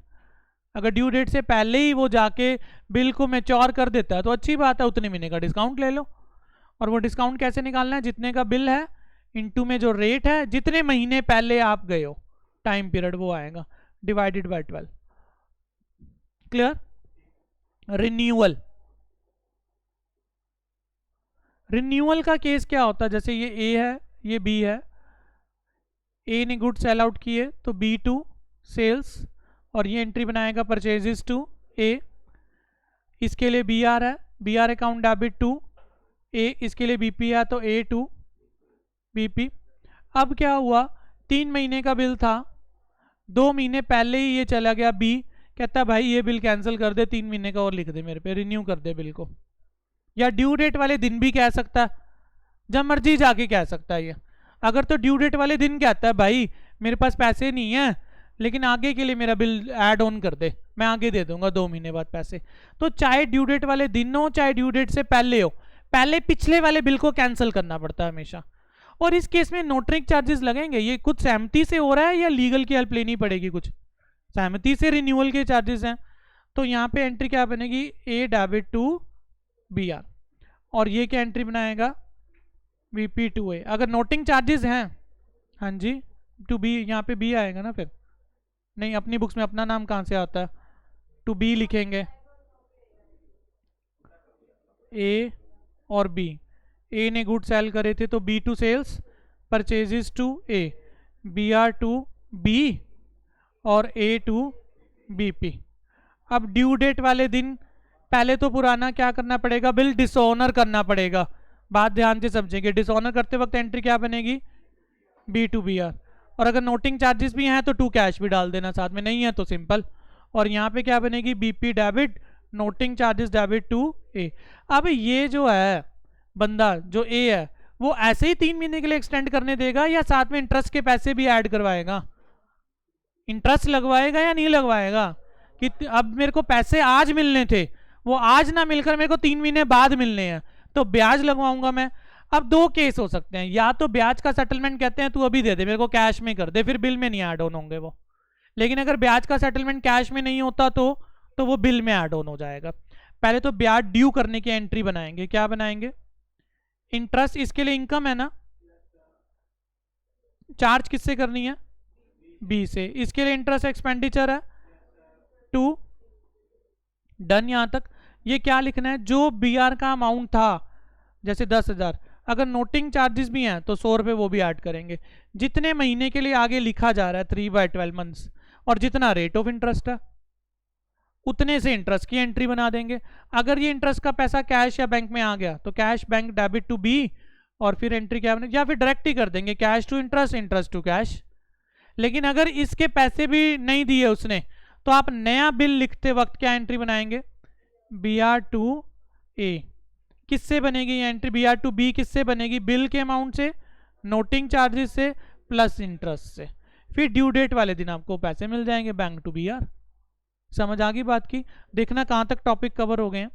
अगर ड्यू डेट से पहले ही वो जाके बिल को मैच्योर कर देता है तो अच्छी बात है, उतने महीने का डिस्काउंट ले लो। और वो डिस्काउंट कैसे निकालना है, जितने का बिल है इनटू में जो रेट है, जितने महीने पहले आप गए हो टाइम पीरियड वो आएगा, divided by 12। Clear? Renewal, renewal का केस क्या होता है, जैसे ये ए है ये बी है, ए ने गुड सेल आउट किए तो बी टू सेल्स, और ये एंट्री बनाएगा परचेजेस टू ए, इसके लिए बी आर है, B R account debit to A, इसके लिए बीपी है तो ए टू बीपी। अब क्या हुआ, 3 महीने का बिल था, 2 महीने पहले ही ये चला गया बी, कहता है भाई ये बिल कैंसिल कर दे, 3 महीने का और लिख दे मेरे पे, रिन्यू कर दे बिल को। या ड्यू डेट वाले दिन भी कह सकता है, जब मर्जी जाके कह सकता है ये। अगर तो ड्यू डेट वाले दिन कहता है भाई मेरे पास पैसे नहीं है लेकिन आगे के लिए मेरा बिल ऐड ऑन कर दे, मैं आगे दे दूंगा 2 महीने बाद पैसे, तो चाहे ड्यू डेट वाले दिन हो चाहे ड्यू डेट से पहले हो, पहले पिछले वाले बिल को कैंसिल करना पड़ता है हमेशा। और इस केस में नोटरिंग चार्जेस लगेंगे, ये कुछ सहमति से हो रहा है या लीगल की हेल्प लेनी पड़ेगी, कुछ सहमति से रिन्यूअल के चार्जेस हैं, तो यहाँ पे एंट्री क्या बनेगी, ए डेबिट टू बी आर, और ये क्या एंट्री बनाएगा, बीपी टू ए। अगर नोटिंग चार्जेस हैं, हाँ जी टू बी, यहाँ पे बी आएगा ना, फिर नहीं अपनी बुक्स में अपना नाम कहाँ से आता है, टू बी लिखेंगे, ए और बी, ए ने गुड सेल करे थे तो B to sales, purchases to A, B R to B और ए टू बीपी। अब ड्यू डेट वाले दिन पहले तो पुराना क्या करना पड़ेगा, बिल डिसऑनर करना पड़ेगा, बात ध्यान से समझेंगे, डिसऑनर करते वक्त एंट्री क्या बनेगी, बी टू बी आर, और अगर नोटिंग चार्जेस भी हैं तो टू कैश भी डाल देना साथ में, नहीं है तो सिंपल, और यहाँ पे क्या बनेगी, BP debit, noting charges debit to A. अब ये जो है बंदा जो ए है वो ऐसे ही 3 महीने के लिए एक्सटेंड करने देगा या साथ में इंटरेस्ट के पैसे भी ऐड करवाएगा, इंटरेस्ट लगवाएगा या नहीं लगवाएगा, कि अब मेरे को पैसे आज मिलने थे वो आज ना मिलकर मेरे को 3 महीने बाद मिलने हैं तो ब्याज लगवाऊंगा मैं। अब 2 केस हो सकते हैं, या तो ब्याज का सेटलमेंट कहते हैं तू अभी दे दे मेरे को कैश में कर दे, फिर बिल में नहीं ऐड ऑन होंगे वो, लेकिन अगर ब्याज का सेटलमेंट कैश में नहीं होता तो वो बिल में ऐड ऑन हो जाएगा। पहले तो ब्याज ड्यू करने की एंट्री बनाएंगे, क्या बनाएंगे, इंटरेस्ट, इसके लिए इनकम है ना, चार्ज किससे करनी है, बी से, इसके लिए इंटरेस्ट एक्सपेंडिचर है टू, डन यहां तक। ये क्या लिखना है, जो बी आर का अमाउंट था जैसे 10,000, अगर नोटिंग चार्जेस भी हैं तो 100 रुपये वो भी ऐड करेंगे, जितने महीने के लिए आगे लिखा जा रहा है 3/12 मंथ्स, और जितना रेट ऑफ इंटरेस्ट है उतने से इंटरेस्ट की एंट्री बना देंगे। अगर ये इंटरेस्ट का पैसा कैश या बैंक में आ गया तो cash bank debit to B, और फिर एंट्री क्या बने, या फिर डायरेक्ट ही कर देंगे cash to interest, interest to cash. लेकिन अगर इसके पैसे भी नहीं दिए उसने तो आप नया बिल लिखते वक्त क्या एंट्री बनाएंगे, बी आर टू ए, किससे बनेगी ये entry, B R to B किससे बनेगी, बिल के अमाउंट से, नोटिंग चार्जेस से, प्लस इंटरेस्ट से, फिर ड्यू डेट वाले दिन आपको पैसे मिल जाएंगे बैंक टू बी आर। समझ आ गई बात की, देखना कहां तक टॉपिक कवर हो गए हैं।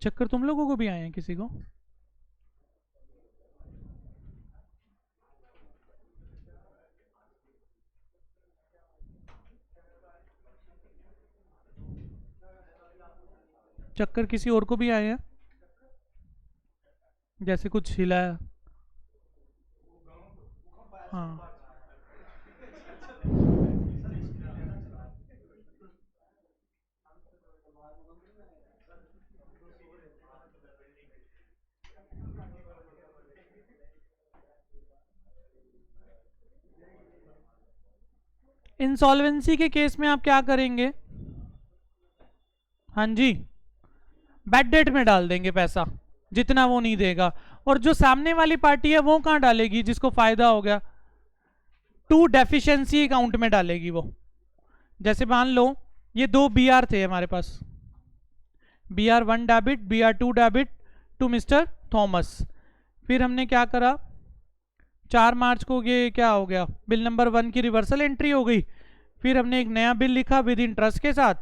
चक्कर तुम लोगों को भी आए हैं किसी को, चक्कर किसी और को भी आए हैं, जैसे कुछ हिला है, हाँ इंसॉल्वेंसी के केस में आप क्या करेंगे, हाँ जी बैड डेट में डाल देंगे पैसा, जितना वो नहीं देगा, और जो सामने वाली पार्टी है वो कहां डालेगी, जिसको फायदा हो गया, टू डेफिशिएंसी अकाउंट में डालेगी वो। जैसे मान लो ये 2 बी आर थे हमारे पास, B R 1 debit, B R 2 debit to mister Thomas, फिर हमने क्या करा, 4 मार्च को ये क्या हो गया, बिल नंबर 1 की रिवर्सल एंट्री हो गई। फिर हमने एक नया बिल लिखा विद इंटरेस्ट के साथ,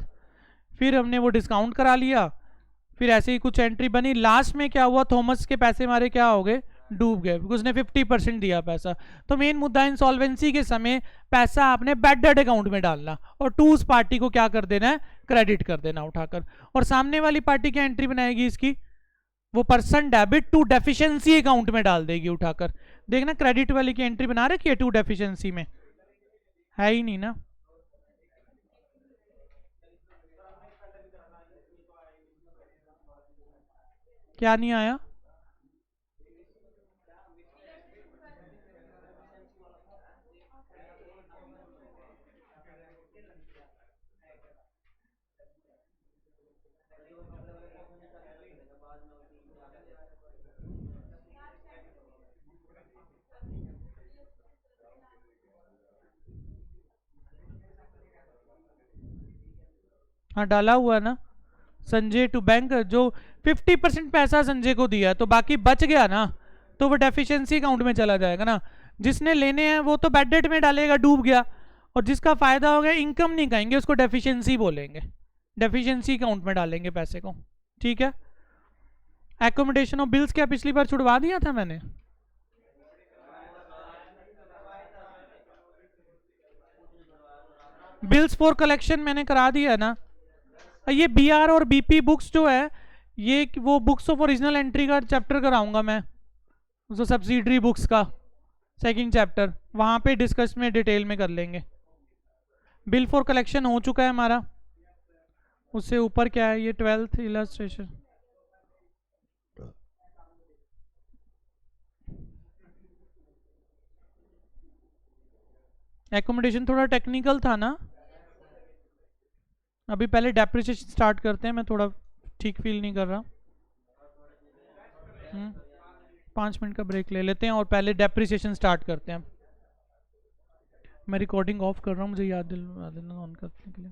फिर हमने वो डिस्काउंट करा लिया, फिर ऐसे ही कुछ एंट्री बनी। लास्ट में क्या हुआ, थॉमस के पैसे हमारे क्या हो गए, डूब गए, क्योंकि उसने 50% दिया पैसा। तो मेन मुद्दा इंसॉल्वेंसी के समय पैसा आपने बैड डेट अकाउंट में डालना और टू उस पार्टी को क्या कर देना है, क्रेडिट कर देना उठाकर। और सामने वाली पार्टी क्या एंट्री बनाएगी इसकी, वो person debit to deficiency account में डाल देगी उठाकर। देखना क्रेडिट वाली की एंट्री बना रखी है टू डेफिशिएंसी में, है ही नहीं ना। क्या नहीं आया, हाँ डाला हुआ ना, संजय टू बैंक, जो 50% पैसा संजय को दिया तो बाकी बच गया ना, तो वो डेफिशिएंसी अकाउंट में चला जाएगा ना। जिसने लेने हैं वो तो बैड डेट में डालेगा, डूब गया। और जिसका फायदा हो गया, इनकम नहीं कहेंगे उसको, डेफिशिएंसी बोलेंगे, डेफिशिएंसी अकाउंट में डालेंगे पैसे को। ठीक है। एकोमोडेशन ऑफ बिल्स क्या पिछली बार छुड़वा दिया था मैंने, बिल्स फॉर कलेक्शन मैंने करा दिया है ना। ये बीआर और बीपी बुक्स जो है, ये वो बुक्स ऑफ ओरिजिनल एंट्री का चैप्टर कराऊंगा मैं, जो सब्सिडरी बुक्स का सेकंड चैप्टर, वहां पे डिस्कस में डिटेल में कर लेंगे। बिल फॉर कलेक्शन हो चुका है हमारा। उससे ऊपर क्या है, ये 12th इलस्ट्रेशन, एकोमोडेशन थोड़ा टेक्निकल था ना। अभी पहले डेप्रिसिएशन स्टार्ट करते हैं, मैं थोड़ा ठीक फील नहीं कर रहा। 5 मिनट का ब्रेक ले लेते हैं और पहले डेप्रिसिएशन स्टार्ट करते हैं। मैं रिकॉर्डिंग ऑफ कर रहा हूँ, मुझे याद दिलवा देना ऑन करने के लिए।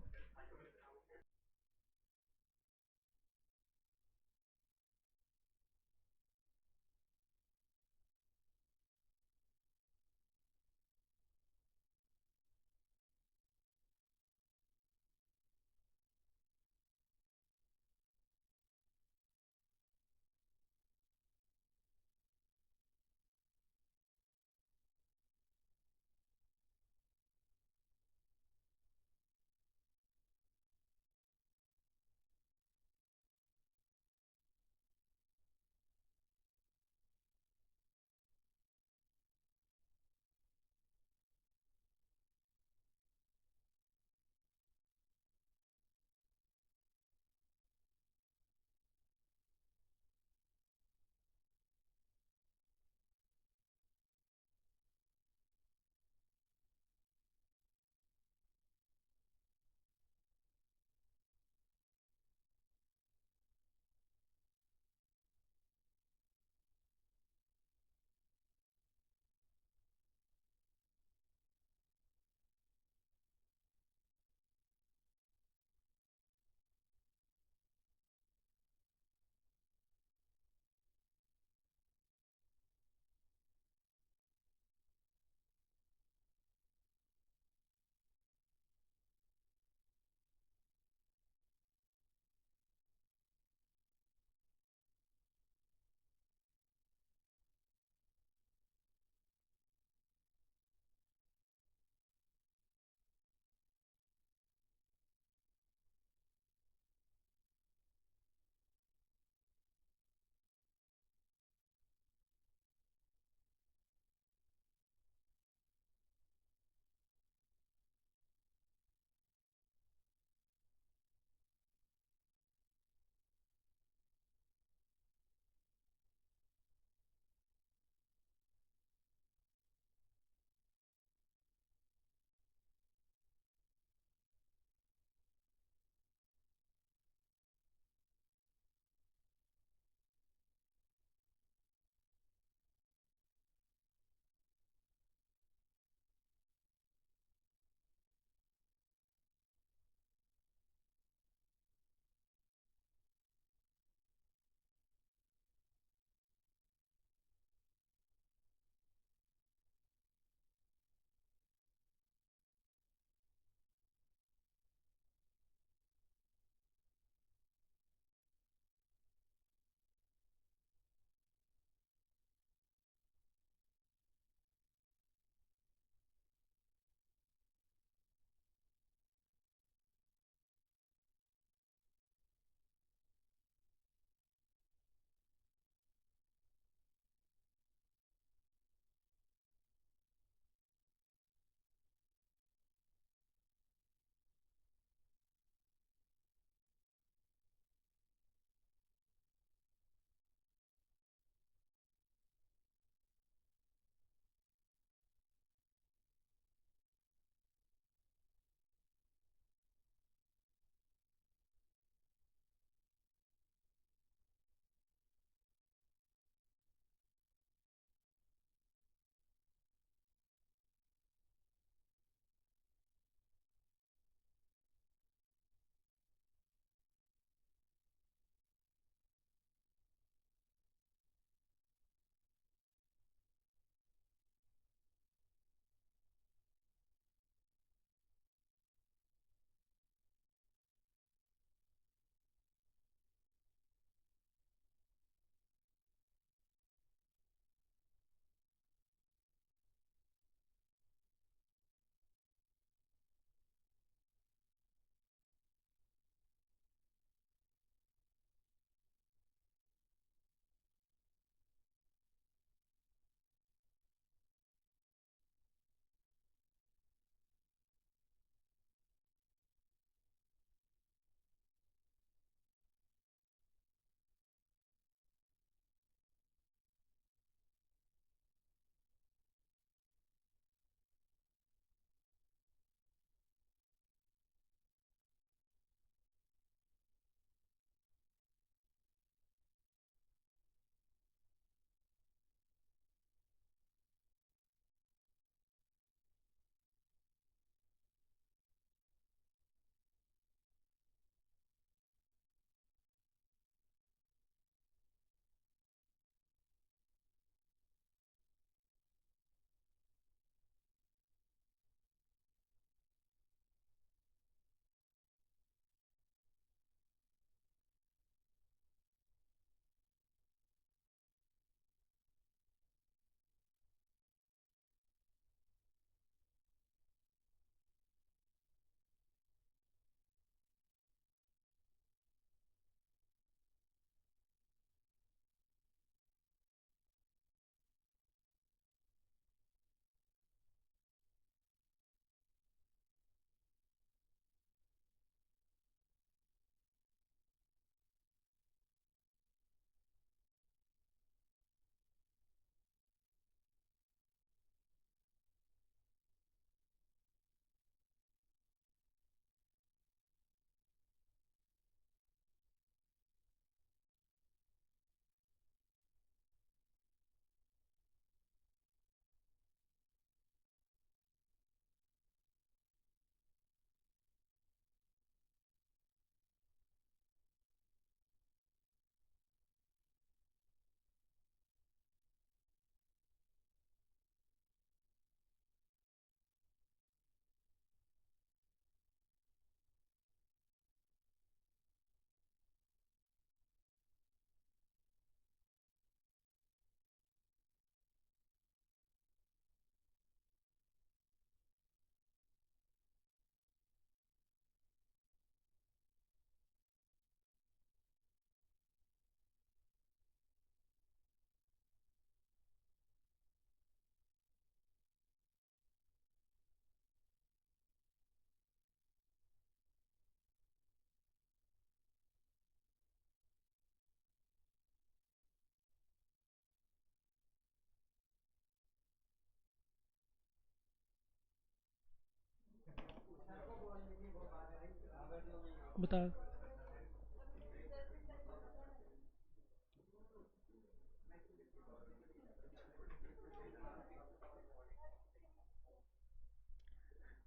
बता।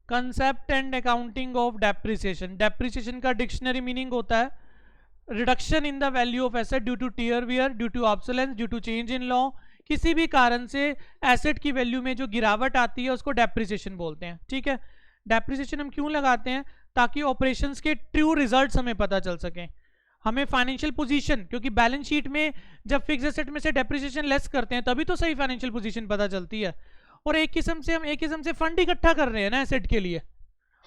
Concept and accounting of depreciation. Depreciation का डिक्शनरी मीनिंग होता है reduction in the value of asset due to tear wear, due to obsolescence, due to change in law. किसी भी कारण से एसेट की वैल्यू में जो गिरावट आती है उसको डेप्रिसिएशन बोलते हैं। ठीक है, डेप्रिसिएशन हम क्यों लगाते हैं? ताकि ऑपरेशंस के ट्रू रिजल्ट्स हमें पता चल सकें। हमें फाइनेंशियल पोजीशन, क्योंकि बैलेंस शीट में जब फिक्स एसेट में से डेप्रिसिएशन लेस करते हैं तभी तो सही फाइनेंशियल पोजीशन पता चलती है। और एक किस्म से फंड इकट्ठा कर रहे हैं ना एसेट के लिए,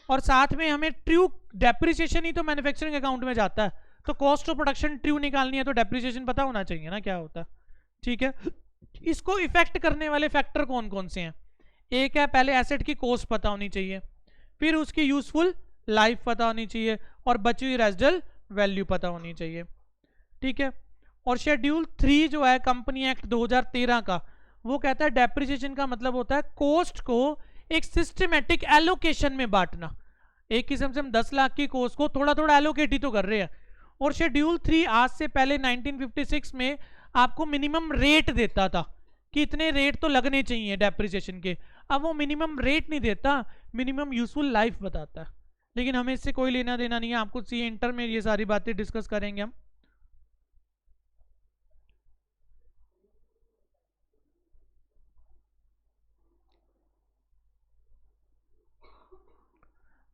और साथ में हमें ट्रू डेप्रिसिएशन ही तो मैन्युफैक्चरिंग अकाउंट में जाता है। तो कॉस्ट ऑफ प्रोडक्शन ट्रू निकालनी है तो डेप्रिसिएशन पता होना चाहिए ना क्या होता है। ठीक है, इसको इफेक्ट करने वाले फैक्टर कौन कौन से हैं? एक है, पहले एसेट की कॉस्ट पता होनी चाहिए, फिर उसकी यूजफुल लाइफ पता होनी चाहिए, और बची हुई रेजिडुअल वैल्यू पता होनी चाहिए। ठीक है, और शेड्यूल 3 जो है कंपनी एक्ट 2013 का, वो कहता है डेप्रिसिएशन का मतलब होता है कॉस्ट को एक सिस्टमेटिक एलोकेशन में बांटना। एक किस्म से हम 10 लाख की कॉस्ट को थोड़ा थोड़ा एलोकेट ही तो कर रहे हैं। और शेड्यूल 3 आज से पहले 1956 में आपको मिनिमम रेट देता था कि इतने रेट तो लगने चाहिए डेप्रिसिएशन के। अब वो मिनिमम रेट नहीं देता, मिनिमम यूजफुल लाइफ बताता है। लेकिन हमें इससे कोई लेना देना नहीं है, आपको सी इंटर में ये सारी बातें डिस्कस करेंगे हम।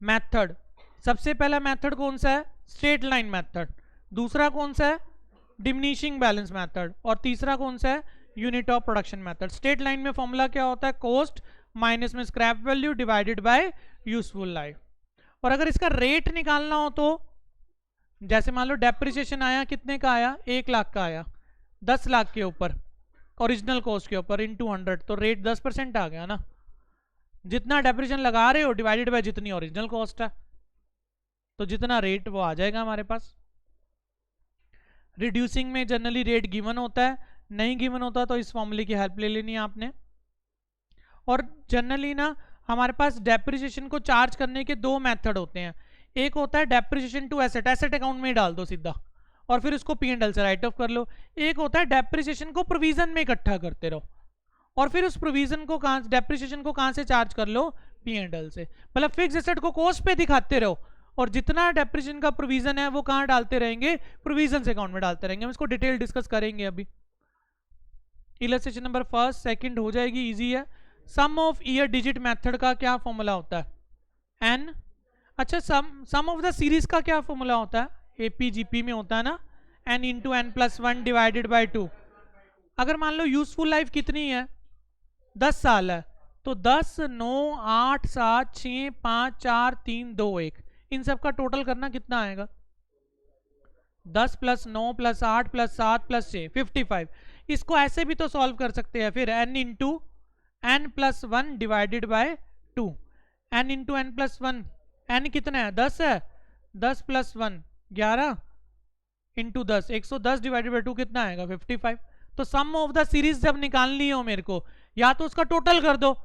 मेथड, सबसे पहला मेथड कौन सा है? Straight line method. दूसरा कौन सा है? Diminishing balance method. और तीसरा कौन सा है? Unit of production method. Straight line में फॉर्मूला क्या होता है? कॉस्ट माइनस में scrap value divided by useful life. और अगर इसका रेट निकालना हो तो जैसे मान लो डेप्रिसिएशन आया, कितने का आया? 1 लाख का आया, 10 लाख के ऊपर ओरिजिनल कॉस्ट के ऊपर इंटू 100, तो रेट 10% आ गया ना। जितना डेप्रिसिएशन लगा रहे हो डिवाइडेड बाय जितनी ओरिजिनल कॉस्ट है, तो जितना रेट वो आ जाएगा हमारे पास। रिड्यूसिंग में जनरली रेट गिवन होता है, नहीं गिवन होता तो इस फॉर्मूले की हेल्प ले लेनी है आपने। और जनरली ना हमारे पास डेप्रिसिएशन को चार्ज करने के 2 मेथड होते हैं। एक होता है depreciation to asset, asset account में ही डाल दो सीधा और फिर उसको P&L से राइट ऑफ कर लो। एक होता है डेप्रिसिएशन को प्रोविजन में इकट्ठा करते रहो और फिर उस प्रोविजन को कहां, डेप्रिसिएशन को कहां से चार्ज कर लो? P&L से। मतलब फिक्स एसेट को कॉस्ट पे दिखाते रहो और जितना डेप्रिसिएशन का प्रोविजन है वो कहां डालते रहेंगे? प्रोविजन अकाउंट में डालते रहेंगे। हम इसको डिटेल डिस्कस करेंगे अभी। इलस्ट्रेशन नंबर 1, 2 हो जाएगी, इजी है। सम ऑफ ईयर डिजिट मेथड का क्या फॉर्मूला होता है? एन। अच्छा, सम ऑफ द सीरीज का क्या फॉर्मूला होता है? एपीजीपी में होता है ना, N into N plus 1 divided by 2। अगर मान लो यूजफुल लाइफ कितनी है? 10 साल है, तो 10, 9, 8, 7, 6, 5, 4, 3, 2, 1, इन सब का टोटल करना कितना आएगा? 10 प्लस 9 प्लस 8 प्लस 7 प्लस 6, 55। इसको ऐसे भी तो सॉल्व कर सकते हैं फिर, n into N plus 1 divided by 2। N into N plus 1, n कितना है? 10 है, 10 प्लस 1 11 इंटू 10, 110 डिवाइडेड बाई 2 कितना आएगा? 55। तो सम ऑफ द सीरीज जब निकालनी हो मेरे को, या तो उसका टोटल कर दो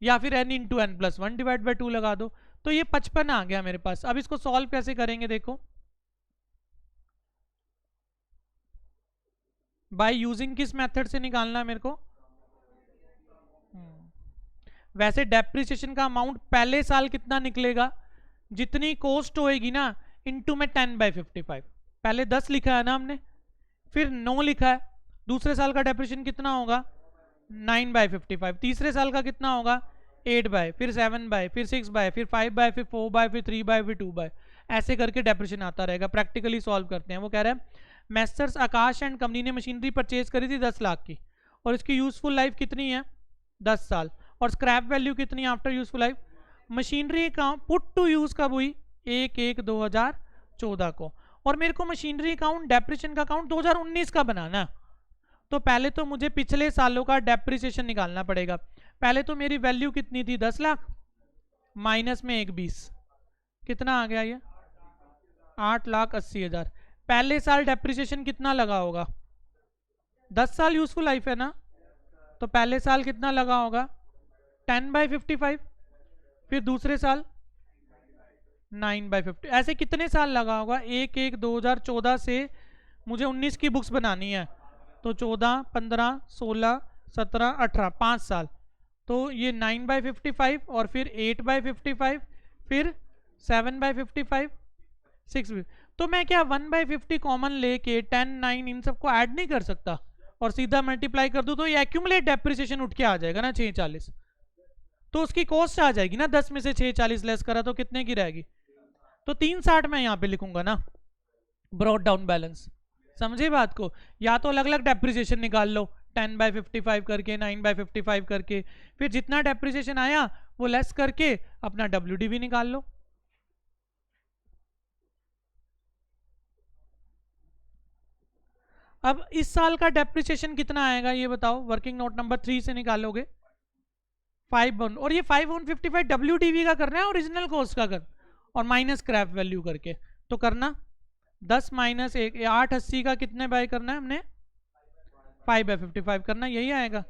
या फिर n into N plus 1 divide by 2 लगा दो। तो ये 55 आ गया मेरे पास। अब इसको सॉल्व कैसे करेंगे देखो, बाय यूजिंग किस मेथड से निकालना है मेरे को? वैसे डेप्रिसिएशन का अमाउंट पहले साल कितना निकलेगा? जितनी कॉस्ट होएगी ना इनटू में 10/55। पहले 10 लिखा है ना हमने, फिर 9 लिखा है। दूसरे साल का डेप्रिसिएशन कितना होगा? 9/55। तीसरे साल का कितना होगा? 8/, फिर 7/, फिर 6/, फिर 5/, फिर 4/, फिर 3/, फिर 2/। ऐसे करके डेप्रिसिएशन आता रहेगा। प्रैक्टिकली सॉल्व करते हैं। वो कह रहे हैं मैस्टर्स आकाश एंड कंपनी ने मशीनरी परचेज करी थी 10 लाख की, और इसकी यूजफुल लाइफ कितनी है? 10 साल। और स्क्रैप वैल्यू कितनी है after useful life? Machinery account put to use कब हुई? 1/1/2014 को। और मेरे को मशीनरी अकाउंट डेप्रिसिएशन का अकाउंट 2019 का बनाना है। तो पहले तो मुझे पिछले सालों का डेप्रिसिएशन निकालना पड़ेगा। पहले तो मेरी वैल्यू कितनी थी? 10 लाख माइनस में 1/20, कितना आ गया ये? 8,80,000। पहले साल डेप्रिसिएशन कितना लगा होगा? 10 साल यूजफुल लाइफ है ना, तो पहले साल कितना लगा होगा? 10/55। फिर दूसरे साल 9/50। ऐसे कितने साल लगा होगा? 1/1/2014 से मुझे 19 की बुक्स बनानी है, तो 14, 15, 16, 17, 18, 5 साल। तो ये 9/55 और फिर 8/55, फिर 7/55, 6। तो मैं क्या 1/50 कॉमन लेके 10, 9 इन सबको ऐड नहीं कर सकता और सीधा मल्टीप्लाई कर दूं तो ये एक्यूमुलेट डेप्रिसिएशन उठ के आ जाएगा ना 640। तो उसकी कॉस्ट आ जाएगी ना, 10 में से 640 लेस करा तो कितने की रहेगी? तो 360 मैं यहाँ पे लिखूंगा ना, ब्रॉड डाउन बैलेंस। समझे बात को? या तो अलग अलग डेप्रिसिएशन निकाल लो, 10/55 करके, 9/55 करके, फिर जितना डेप्रिसिएशन आया वो लेस करके अपना WDV निकाल लो। अब इस साल का डेप्रिसिएशन कितना आएगा ये बताओ, वर्किंग नोट नंबर 3 से निकालोगे। 5 और ये 5/155 WDV का करना है, ओरिजिनल कॉस्ट का कर और माइनस स्क्रैप वैल्यू करके तो करना 10 माइनस 1, 880 का कितने बाय करना है हमने? 5/55 करना, यही आएगा।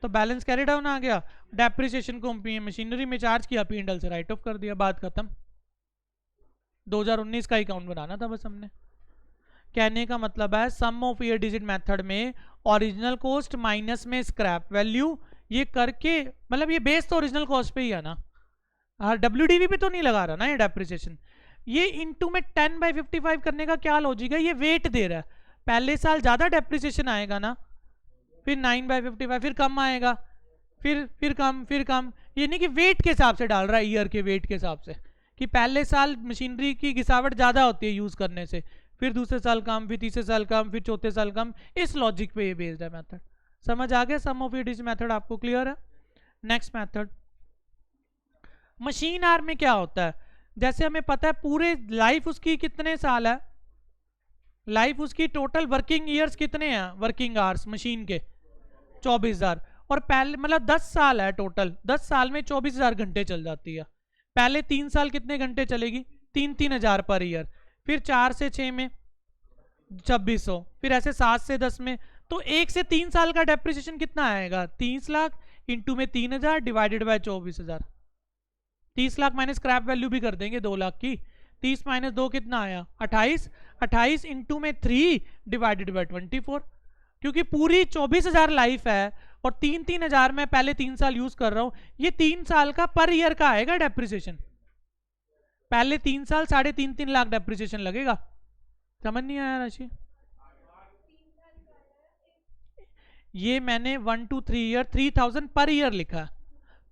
तो बैलेंस कैरी डाउन आ गया, डेप्रिसिएशन को मशीनरी में चार्ज किया, P&L से राइट ऑफ कर दिया, बात खत्म। 2019 का अकाउंट बनाना था बस हमने। कहने का मतलब है सम ऑफ ईयर डिजिट मेथड में ओरिजिनल कॉस्ट माइनस में स्क्रैप वैल्यू, ये करके मतलब ये बेस तो ओरिजिनल कॉस्ट पे ही है ना, WDV पे तो नहीं लगा रहा ना ये डेप्रिसिएशन। ये इनटू में 10/55 करने का क्या लॉजिक है? ये वेट दे रहा है, पहले साल ज्यादा डेप्रिसिएशन आएगा ना, फिर 9/55, फिर कम आएगा, फिर कम, फिर कम। ये नहीं कि वेट के हिसाब से डाल रहा है, ईयर के वेट के हिसाब से, कि पहले साल मशीनरी की घिसावट ज्यादा होती है यूज करने से, फिर दूसरे साल कम, फिर तीसरे साल कम, फिर चौथे साल कम। इस लॉजिक पे ये बेस्ड है मेथड। समझ आ गया? सम ऑफ ईयर मेथड आपको क्लियर है? नेक्स्ट मेथड मशीन आर में क्या होता है? जैसे हमें पता है पूरे लाइफ उसकी कितने साल है, लाइफ उसकी टोटल वर्किंग ईयर्स कितने हैं, वर्किंग आवर्स मशीन के 24,000, और पहले मतलब 10 साल है टोटल, 10 साल में 24,000 घंटे चल जाती है। पहले 3 साल कितने घंटे चलेगी? 3,000 पर ईयर, फिर 4 से 6 में 2600, फिर ऐसे 7 से 10 में। तो 1 से 3 साल का डेप्रिसिएशन कितना आएगा? 30 लाख इंटू में 3,000 divided by 24,000। 30 lakh minus scrap value भी कर देंगे 2 लाख की, 30 माइनस 2 कितना आया? 28, 28 इंटू में 3 डिवाइडेड बाय 24, क्योंकि पूरी 24,000 लाइफ है और 3,000 मैं पहले 3 साल यूज कर रहा हूं, ये 3 साल का पर ईयर का आएगा डेप्रिसिएशन। पहले 3 साल 3.5 लाख डेप्रिसिएशन लगेगा। समझ नहीं आया राशि? ये मैंने 1 to 3 ईयर 3,000 पर ईयर लिखा,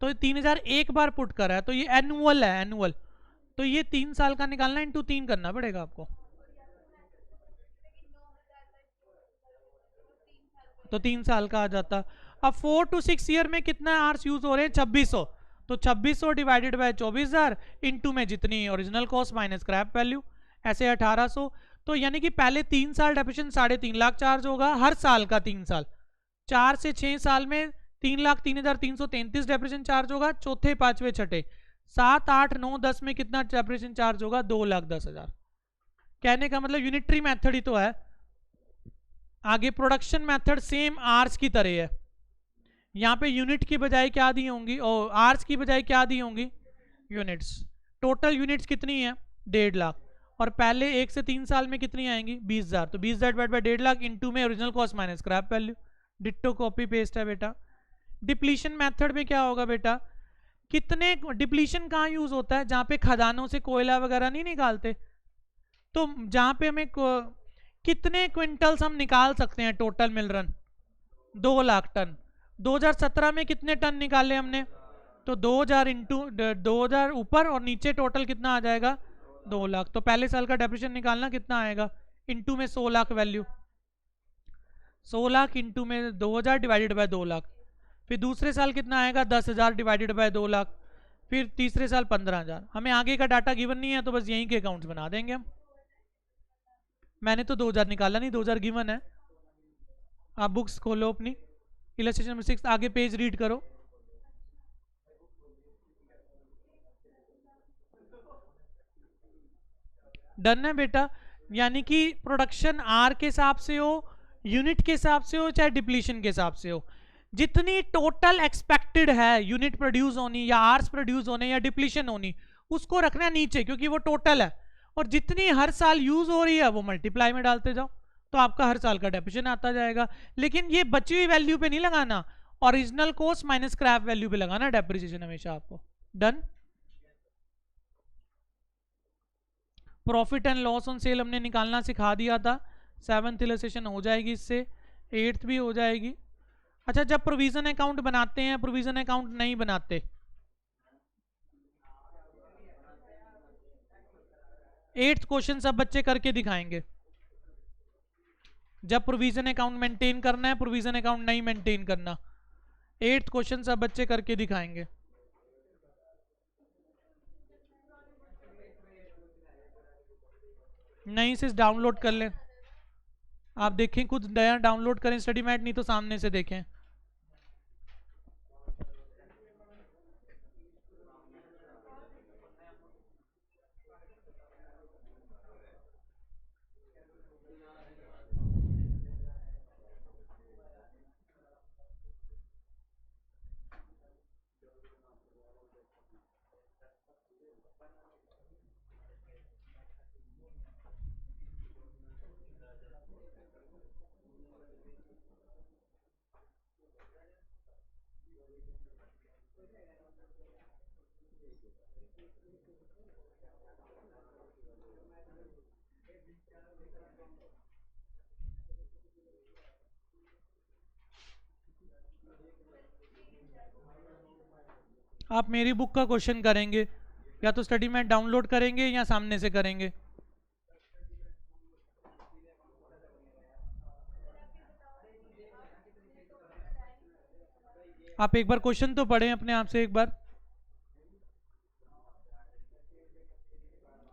तो 3,000 एक बार पुट करा है, तो ये एनुअल है, एनुअल। तो ये 3 साल का निकालना, इंटू 3 करना पड़ेगा आपको, तो 3 साल का आ जाता। अब 4 to 6 ईयर में कितना आवर्स यूज हो रहे हैं? 2600, तो 2600 डिवाइडेड बाय 24,000 इंटू में जितनी original cost minus scrap value, ऐसे 1800। तो यानी कि पहले 3 साल डेप्रिसिएशन 3.5 लाख चार्ज होगा हर साल का, 3 साल। 4 से 6 साल में 3,03,333 डेप्रिसिएशन चार्ज होगा, चौथे, पांचवे, छठे। 7, 8, 9, 10 में कितना डेप्रिसिएशन चार्ज होगा? 2,10,000। कहने का मतलब यूनिटरी मेथड ही तो है। आगे प्रोडक्शन मेथड सेम आर्स की तरह है, यहाँ पे यूनिट की बजाय क्या दी होंगी, और आर्स की बजाय क्या दी होंगी? यूनिट्स। टोटल यूनिट्स कितनी है? 1.5 लाख, और पहले 1 से 3 साल में कितनी आएंगी? 20,000, तो 20,000 डिवाइड बाय 1.5 लाख इंटू में original cost minus scrap value. Ditto copy paste है बेटा। डिप्लीशन मेथड में क्या होगा बेटा? कितने डिप्लीशन कहाँ यूज होता है? जहाँ पे खदानों से कोयला वगैरह नहीं निकालते, तो जहाँ पे हमें कितने क्विंटल्स हम निकाल सकते हैं टोटल मिल रन? 2 लाख टन। 2017 में कितने टन निकाले हमने? तो 2,000 इंटू 2,000 ऊपर और नीचे टोटल कितना आ जाएगा? 2 लाख। तो पहले साल का डेप्रिसिएशन निकालना कितना आएगा? इंटू में 100 लाख वैल्यू, 100 लाख इंटू में 2,000 डिवाइडेड बाय 2 लाख। फिर दूसरे साल कितना आएगा? 10,000 डिवाइडेड बाय 2 लाख। फिर तीसरे साल 15,000। हमें आगे का डाटा गिवन नहीं है, तो बस यहीं के अकाउंट्स बना देंगे हम। मैंने तो 2,000 निकाला नहीं, 2,000 गिवन है। आप बुक्स खोलो अपनी, इलस्ट्रेशन नंबर 6, आगे पेज रीड करो। डन है बेटा? यानी कि प्रोडक्शन आर के हिसाब से हो, यूनिट के हिसाब से हो, चाहे डिप्लीशन के हिसाब से हो, जितनी टोटल एक्सपेक्टेड है यूनिट प्रोड्यूस होनी या आर्स प्रोड्यूस होने या डिप्लीशन होनी, उसको रखना नीचे, क्योंकि वो टोटल है, और जितनी हर साल यूज हो रही है वो मल्टीप्लाई में डालते जाओ, तो आपका हर साल का डेप्रिसिएशन आता जाएगा। लेकिन ये बची हुई वैल्यू पे नहीं लगाना, original cost minus scrap value पे लगाना डेप्रिसिएशन हमेशा आपको। Done. Profit and loss on sale हमने निकालना सिखा दिया था, 7th इलस्ट्रेशन हो जाएगी इससे, 8th भी हो जाएगी। अच्छा, जब प्रोविजन अकाउंट बनाते हैं, प्रोविजन अकाउंट नहीं बनाते, 8th क्वेश्चन सब बच्चे करके दिखाएंगे। जब प्रोविजन अकाउंट मेंटेन करना है, प्रोविजन अकाउंट नहीं मेंटेन करना, 8th क्वेश्चन सब बच्चे करके दिखाएंगे। नहीं सिर्फ डाउनलोड कर लें, आप देखें खुद नया डाउनलोड करें स्टडी मैट, नहीं तो सामने से देखें। आप मेरी बुक का क्वेश्चन करेंगे, या तो स्टडी मैट डाउनलोड करेंगे या सामने से करेंगे। आप एक बार क्वेश्चन तो पढ़ें अपने आप से एक बार।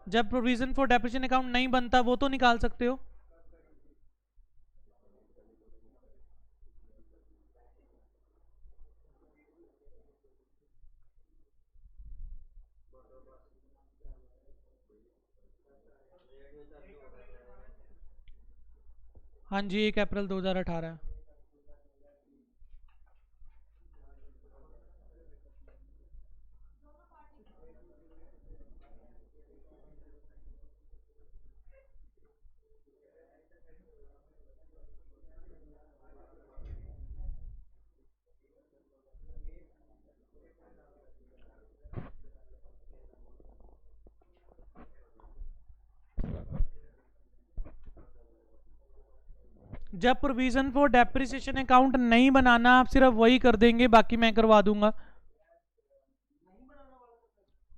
जब प्रोविजन फॉर डेप्रिसिएशन अकाउंट नहीं बनता वो तो निकाल सकते हो। हाँ जी, 1 अप्रैल 2018। जब प्रोविजन फॉर डेप्रिसिएशन अकाउंट नहीं बनाना, आप सिर्फ वही कर देंगे, बाकी मैं करवा दूंगा।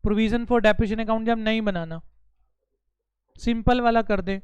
प्रोविजन फॉर डेप्रिसिएशन अकाउंट जब नहीं बनाना, सिंपल वाला कर दें।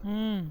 हम्म।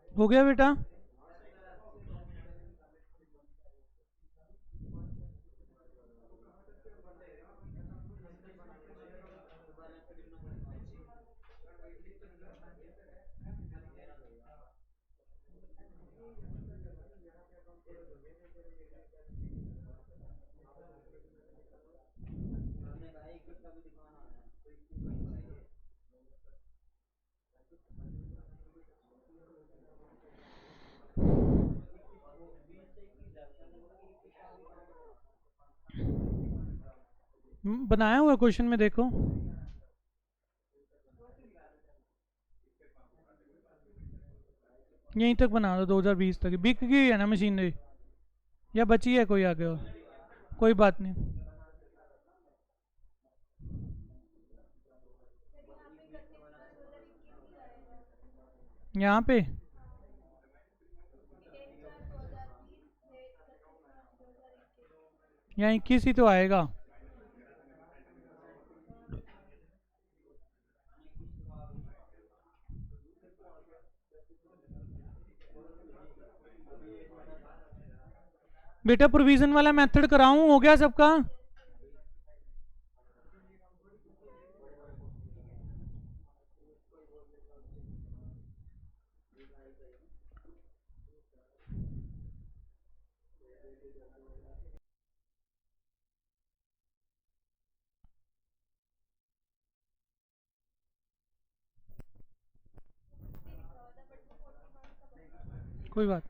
हो गया बेटा? बनाया हुआ क्वेश्चन में देखो। यहीं तक बना दो, 2020 तक। बिक गई है ना मशीनरी, या बची है कोई आगे और? कोई बात नहीं। यहाँ पे यहाँ 21 ही तो आएगा। बेटा प्रोविजन वाला मेथड कराऊं? हो गया सबका? कोई बात।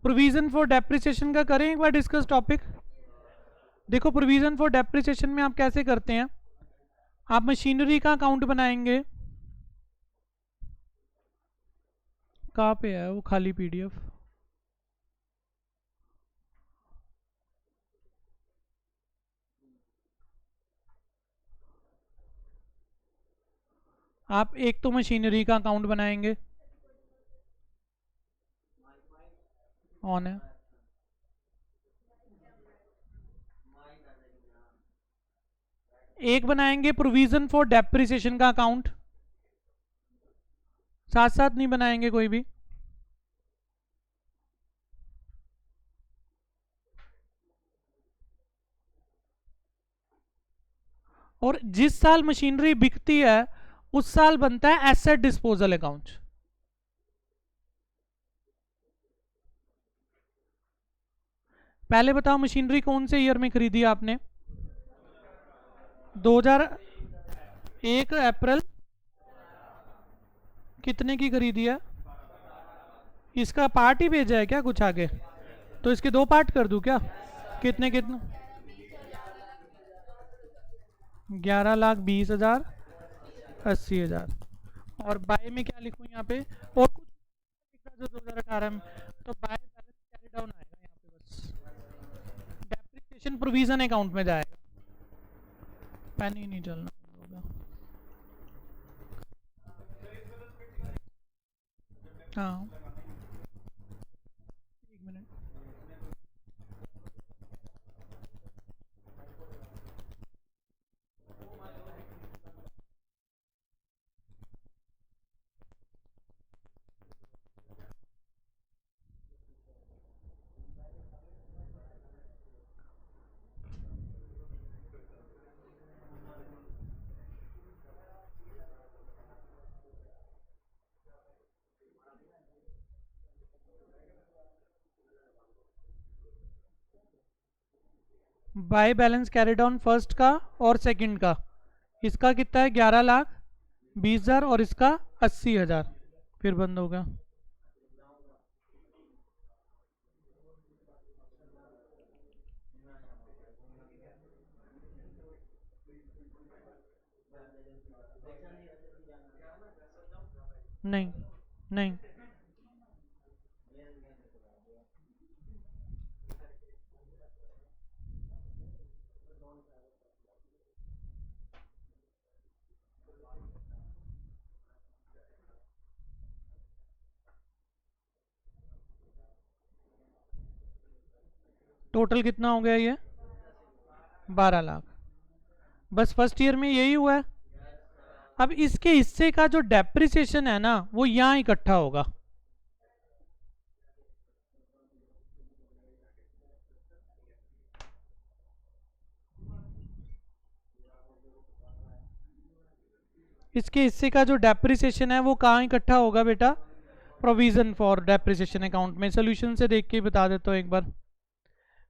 प्रोविजन फॉर डेप्रिसिएशन का करें एक बार डिस्कस टॉपिक। देखो प्रोविजन फॉर डेप्रिसिएशन में आप कैसे करते हैं, आप मशीनरी का अकाउंट बनाएंगे। कहाँ पे है वो खाली पीडीएफ? आप एक तो मशीनरी का अकाउंट बनाएंगे, ऑन है। एक बनाएंगे प्रोविजन फॉर डेप्रिसिएशन का अकाउंट, साथ साथ नहीं बनाएंगे कोई भी। और जिस साल मशीनरी बिकती है उस साल बनता है एसेट डिस्पोजल अकाउंट। पहले बताओ मशीनरी कौन से ईयर में खरीदी आपने? 2001 अप्रैल कितने की खरीदी है? इसका पार्ट ही भेजा है क्या कुछ आगे? तो इसके दो पार्ट कर दूं क्या? कितने कितने? 11,20,000, 80,000। और बाय में क्या लिखूं यहाँ पे? और कुछ जो 2018 में, तो बाय बैलेंस कैरी डाउन आएगा यहाँ पे, बस डेप्रिसिएशन प्रोविजन अकाउंट में जाएगा। पेन ही नहीं चलना होगा। हाँ, एक minute. By balance carry down first का और सेकंड का, इसका कितना है? 11,20,000 और इसका 80,000। फिर बंद होगा। नहीं नहीं, टोटल कितना हो गया ये? 12 लाख। बस फर्स्ट ईयर में यही हुआ है। अब इसके हिस्से का जो डेप्रिसिएशन है ना, वो यहां इकट्ठा होगा। इसके हिस्से का जो डेप्रिसिएशन है वो कहाँ इकट्ठा होगा बेटा? प्रोविजन फॉर डेप्रिसिएशन अकाउंट में। सोल्यूशन से देख के बता देता हूँ एक बार।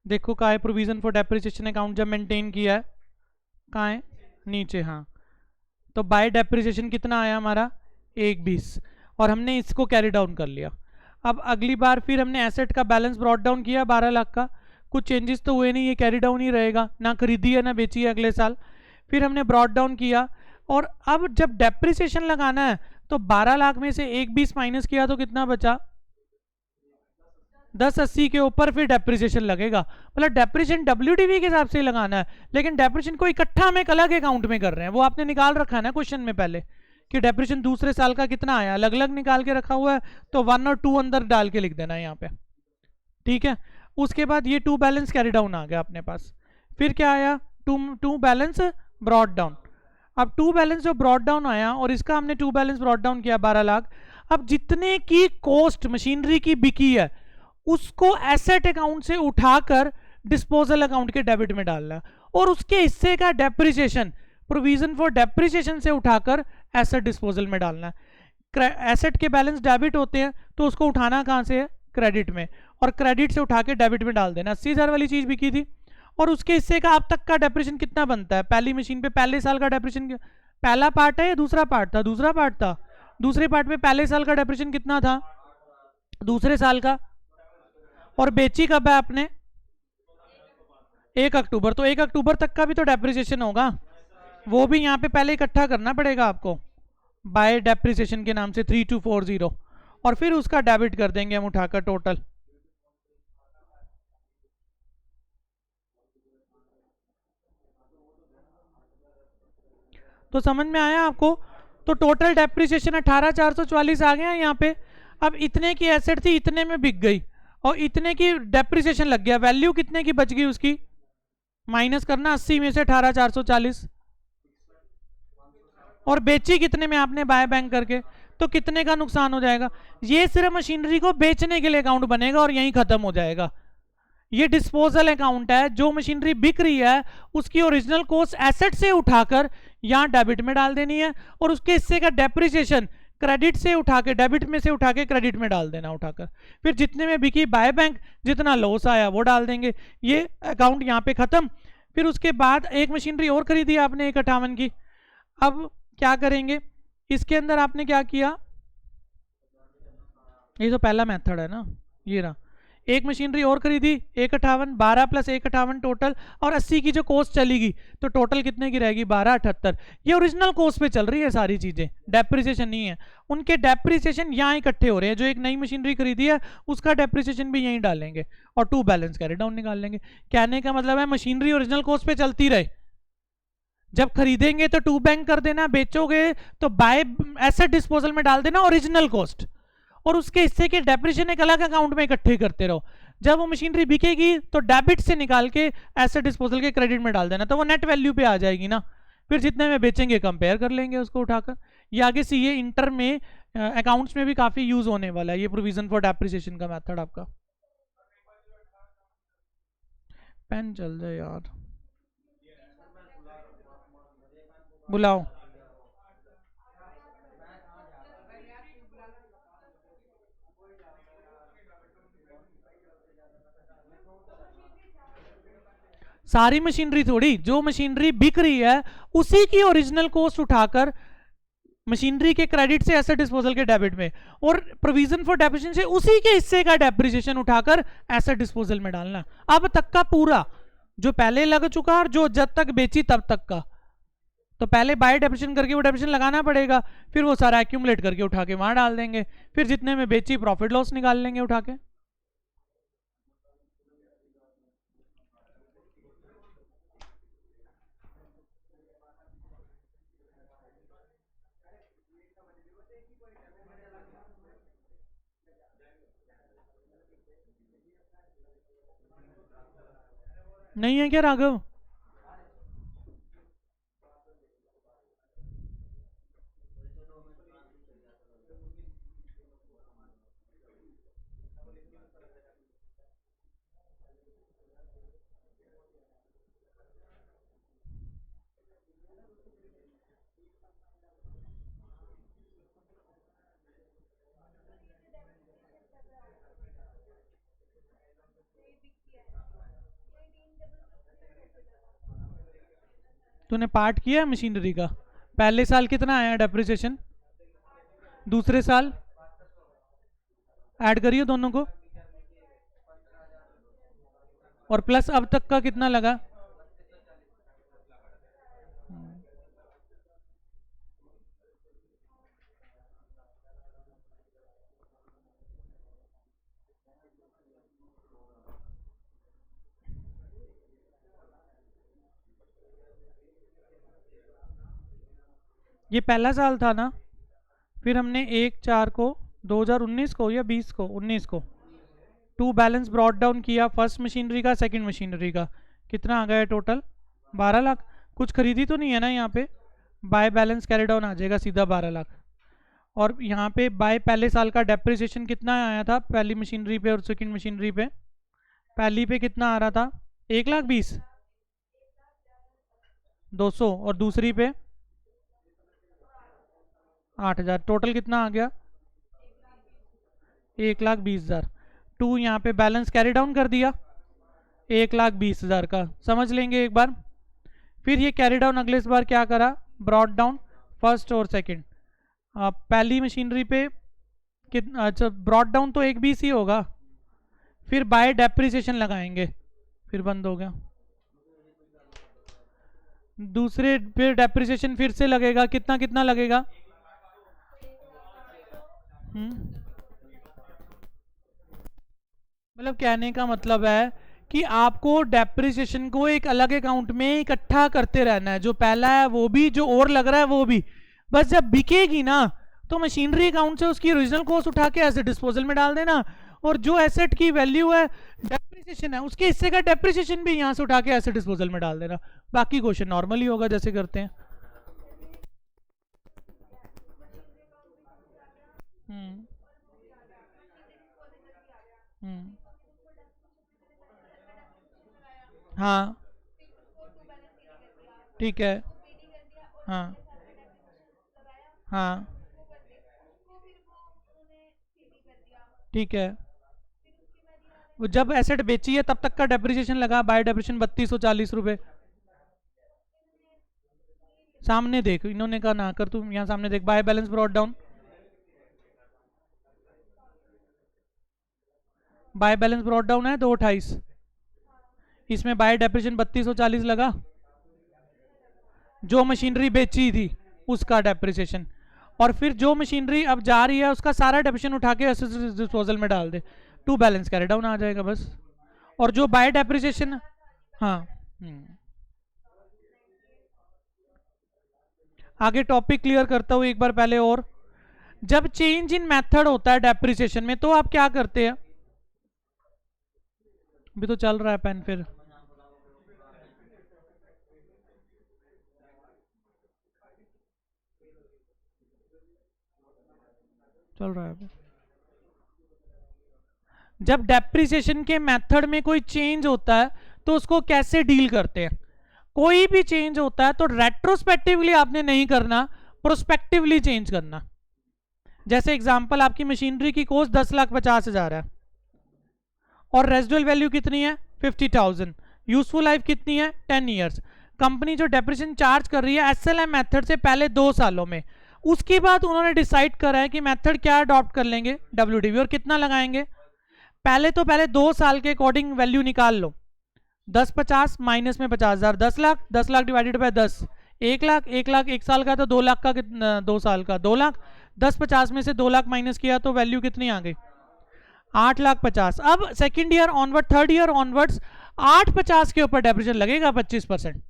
देखो कहाँ है प्रोविजन फॉर डेप्रिसिएशन अकाउंट जब मेंटेन किया है? कहाँ है? नीचे, हाँ। तो बाय डेप्रिसिएशन कितना आया हमारा? 1,20, और हमने इसको कैरी डाउन कर लिया। अब अगली बार फिर हमने एसेट का बैलेंस ब्रॉट डाउन किया 12 लाख का, कुछ चेंजेस तो हुए नहीं, ये कैरी डाउन ही रहेगा, ना खरीदी है ना बेची है अगले साल। फिर हमने ब्रॉट डाउन किया, और अब जब डेप्रिसिएशन लगाना है तो 12 लाख में से 1,20 माइनस किया तो कितना बचा? 10,80 के ऊपर फिर डेप्रिसिएशन लगेगा। मतलब डेप्रिसिएशन WDV के हिसाब से लगाना है, लेकिन डेप्रिसिएशन को इकट्ठा हम एक अलग अकाउंट में कर रहे हैं। वो आपने निकाल रखा है ना क्वेश्चन में पहले, कि डेप्रिसिएशन दूसरे साल का कितना आया, अलग अलग निकाल के रखा हुआ है, तो 1 और 2 अंदर डाल के लिख देना है यहाँ पे, ठीक है। उसके बाद ये 2 बैलेंस कैरी डाउन आ गया अपने पास। फिर क्या आया? 2 बैलेंस ब्रॉट डाउन। अब 2 बैलेंस जो ब्रॉट डाउन आया, और इसका हमने 2 बैलेंस ब्रॉट डाउन किया 12 लाख। अब जितने की कॉस्ट मशीनरी की बिकी है उसको एसेट अकाउंट से उठाकर डिस्पोजल अकाउंट के डेबिट में डालना है, और उसके हिस्से का डेप्रिसिएशन प्रोविजन फॉर डेप्रिसिएशन से उठाकर एसेट डिस्पोजल में डालना है। एसेट के बैलेंस डेबिट होते हैं तो उसको उठाना कहां से है? क्रेडिट में, और क्रेडिट से उठा के डेबिट में डाल देना। 80,000 वाली चीज बिकी थी, और उसके हिस्से का अब तक का डेप्रिसिएशन कितना बनता है? पहली मशीन पे पहले साल का डेप्रिसिएशन, पहला पार्ट है या दूसरा पार्ट था? दूसरा पार्ट था। दूसरे पार्ट में पहले साल का डेप्रिसिएशन कितना था? दूसरे साल का। और बेची कब है आपने? 1 अक्टूबर। तो 1 अक्टूबर तक का भी तो डेप्रिसिएशन होगा, वो भी यहाँ पे पहले इकट्ठा करना पड़ेगा आपको बाय डेप्रिसिएशन के नाम से 3240, और फिर उसका डेबिट कर देंगे हम उठाकर टोटल। तो समझ में आया आपको? तो टोटल डेप्रिसिएशन 18,444 आ गया यहाँ पे। अब इतने की एसेट थी, इतने में बिक गई, और इतने की डेप्रिसिएशन लग गया, वैल्यू कितने की बच गई उसकी? माइनस करना 80 में से 18,440, और बेची कितने में आपने? बाय बैंक करके। तो कितने का नुकसान हो जाएगा? ये सिर्फ मशीनरी को बेचने के लिए अकाउंट बनेगा और यहीं खत्म हो जाएगा। ये डिस्पोजल अकाउंट है, जो मशीनरी बिक रही है उसकी ओरिजिनल कॉस्ट एसेट से उठाकर यहां डेबिट में डाल देनी है, और उसके हिस्से का डेप्रिसिएशन क्रेडिट से उठा के, डेबिट में से उठा के क्रेडिट में डाल देना उठाकर। फिर जितने में बिकी बाय बैंक, जितना लॉस आया वो डाल देंगे। ये अकाउंट यहाँ पे खत्म। फिर उसके बाद एक मशीनरी और खरीदी आपने 158 की। अब क्या करेंगे, इसके अंदर आपने क्या किया, ये तो पहला मेथड है ना, ये रहा, एक मशीनरी और खरीदी 158, 12 प्लस 158 टोटल, और 80 की जो कॉस्ट चलेगी तो टोटल कितने की रहेगी 1278। ये ओरिजिनल कॉस्ट पे चल रही है सारी चीजें, डेप्रिसिएशन नहीं है। उनके डेप्रिसिएशन यहाँ इकट्ठे हो रहे हैं, जो एक नई मशीनरी खरीदी है उसका डेप्रिसिएशन भी यहीं डालेंगे और टू बैलेंस कैरी डाउन निकाल लेंगे। कहने का मतलब है मशीनरी ओरिजिनल कॉस्ट पे चलती रहे, जब खरीदेंगे तो टू बैंक कर देना, बेचोगे तो बाय एसेट डिस्पोजल में डाल देना ओरिजिनल कॉस्ट, और उसके हिस्से के डेप्रिसिएशन एक अलग अकाउंट में इकट्ठे करते रहो। जब वो मशीनरी बिकेगी तो डेबिट से निकाल के एसेट डिस्पोजल के क्रेडिट में डाल देना, तो वो नेट वैल्यू पे आ जाएगी ना, फिर जितने में बेचेंगे कंपेयर कर लेंगे उसको उठाकर। ये आगे से ये इंटर में अकाउंट्स में भी काफी यूज होने वाला है, ये प्रोविजन फॉर डेप्रिसिएशन का मेथड आपका। पेन चल जाए यार, बुलाओ। सारी मशीनरी थोड़ी, जो मशीनरी बिक रही है उसी की ओरिजिनल कॉस्ट उठाकर मशीनरी के क्रेडिट से एसेट डिस्पोजल के डेबिट में, और प्रोविजन फॉर डेप्रिसिएशन से उसी के हिस्से का डेप्रिसिएशन उठाकर एसेट डिस्पोजल में डालना। अब तक का पूरा जो पहले लग चुका और जो जब तक बेची तब तक का, तो पहले बाय डेप्रिसिएशन करके वो डेप्रिसिएशन लगाना पड़ेगा, फिर वो सारा एक्यूमुलेट करके उठा के वहां डाल देंगे, फिर जितने में बेची प्रॉफिट लॉस निकाल लेंगे उठा के। नहीं है क्या राघव? तूने पार्ट किया है मशीनरी का? पहले साल कितना आया डेप्रिसिएशन, दूसरे साल ऐड करिए दोनों को, और प्लस अब तक का कितना लगा? ये पहला साल था ना, फिर हमने 1/4 को 2019 को या 20 को 19 को टू बैलेंस ब्रॉट डाउन किया, फर्स्ट मशीनरी का सेकंड मशीनरी का, कितना आ गया टोटल 12 लाख। कुछ खरीदी तो नहीं है ना यहाँ पे, बाय बैलेंस कैरी डाउन आ जाएगा सीधा 12 लाख। और यहाँ पे बाय पहले साल का डेप्रिसिएशन कितना आया था पहली मशीनरी पे और सेकंड मशीनरी पे? पहली पे कितना आ रहा था 1,20,000 200, और दूसरी पे 8,000, टोटल कितना आ गया 1,20,000। टू यहाँ पे बैलेंस कैरी डाउन कर दिया 1,20,000 का, समझ लेंगे एक बार। फिर ये कैरी डाउन अगले इस बार क्या करा, ब्रॉट डाउन फर्स्ट और सेकंड। पहली मशीनरी पे कितना, अच्छा ब्रॉट डाउन तो 1,20 ही होगा, फिर बाय डेप्रिसिएशन लगाएंगे, फिर बंद हो गया। दूसरे पे डेप्रिसिएशन फिर से लगेगा, कितना कितना लगेगा? मतलब कहने का मतलब है कि आपको डेप्रिसिएशन को एक अलग अकाउंट में इकट्ठा करते रहना है, जो पहला है वो भी, जो और लग रहा है वो भी। बस जब बिकेगी ना तो मशीनरी अकाउंट से उसकी ओरिजिनल कॉस्ट उठा के एसेट डिस्पोजल में डाल देना, और जो एसेट की वैल्यू है डेप्रिसिएशन है उसके हिस्से का डेप्रिसिएशन भी यहां से उठा के एसेट डिस्पोजल में डाल देना। बाकी क्वेश्चन नॉर्मल ही होगा जैसे करते हैं। हम्म हम्म हाँ ठीक है। हाँ हाँ ठीक है। वो जब एसेट बेची है तब तक का डेप्रिसिएशन लगा, बाय डेप्रिसिएशन 3,240 रुपये। सामने देख, इन्होंने कहा ना कर, तुम यहाँ सामने देख, by balance brought down, by balance brought down है 228, इसमें बाय डेप्रिसिएशन 3240 लगा, जो मशीनरी बेची थी उसका डेप्रिसिएशन, और फिर जो मशीनरी अब जा रही है उसका सारा डेप्रिसिएशन उठा के एसेट डिस्पोजल में डाल दे, टू बैलेंस कैरी डाउन आ जाएगा बस। और जो बाय डेप्रिसिएशन, हाँ आगे टॉपिक क्लियर करता हूं एक बार पहले। और जब चेंज इन मेथड होता है डेप्रिसिएशन में तो आप क्या करते हैं, अभी तो चल रहा है पेन, फिर चल रहा है। जब डेप्रिसिएशन के मेथड में कोई चेंज होता है तो उसको कैसे डील करते हैं, कोई भी चेंज होता है तो रेट्रोस्पेक्टिवली आपने नहीं करना, प्रोस्पेक्टिवली चेंज करना। जैसे एग्जांपल, आपकी मशीनरी की कॉस्ट 10,50,000 है और रेजिडुअल वैल्यू कितनी है 50,000, यूजफुल लाइफ कितनी है 10 ईयर्स। कंपनी जो डेप्रिसिएशन चार्ज कर रही है एसएलएम मेथड से पहले 2 सालों में, उसके बाद उन्होंने डिसाइड करा है कि मेथड क्या अडॉप्ट कर लेंगे, डब्ल्यूडीवी, और कितना लगाएंगे। पहले 2 साल के अकॉर्डिंग वैल्यू निकाल लो, 10,50 माइनस में 50,000, 10 लाख, 10 लाख डिवाइडेड बाय 10, 1 लाख, 1 लाख 1 साल का तो 2 लाख का, कितना 2 साल का 2 लाख, 10,50 में से 2 लाख माइनस किया तो वैल्यू कितनी आ गई 8,50,000। अब second year onward, third year onwards 8,50 के ऊपर डेप्रिसिएशन लगेगा 25%,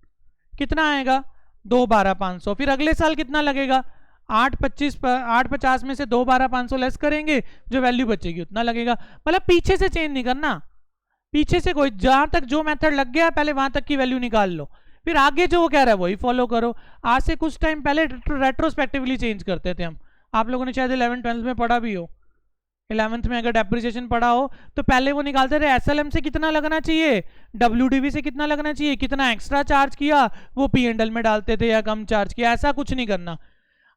कितना आएगा 2,12,500। फिर अगले साल कितना लगेगा 8,50 में से 2,12,500 लेस करेंगे, जो वैल्यू बचेगी उतना लगेगा। मतलब पीछे से चेंज नहीं करना, पीछे से कोई, जहां तक जो मेथड लग गया पहले वहां तक की वैल्यू निकाल लो, फिर आगे जो वो कह रहा है वही फॉलो करो। आज से कुछ टाइम पहले रेट्रोस्पेक्टिवली चेंज करते थे हम, आप लोगों ने शायद 11th-12th में पढ़ा भी हो, 11th में अगर डेप्रिसिएशन पढ़ा हो तो पहले वो निकालते थे एसएलएम से कितना लगना चाहिए, डब्ल्यूडीवी से कितना लगना चाहिए, कितना एक्स्ट्रा चार्ज किया वो पी&एल में डालते थे या कम चार्ज किया, ऐसा कुछ नहीं करना।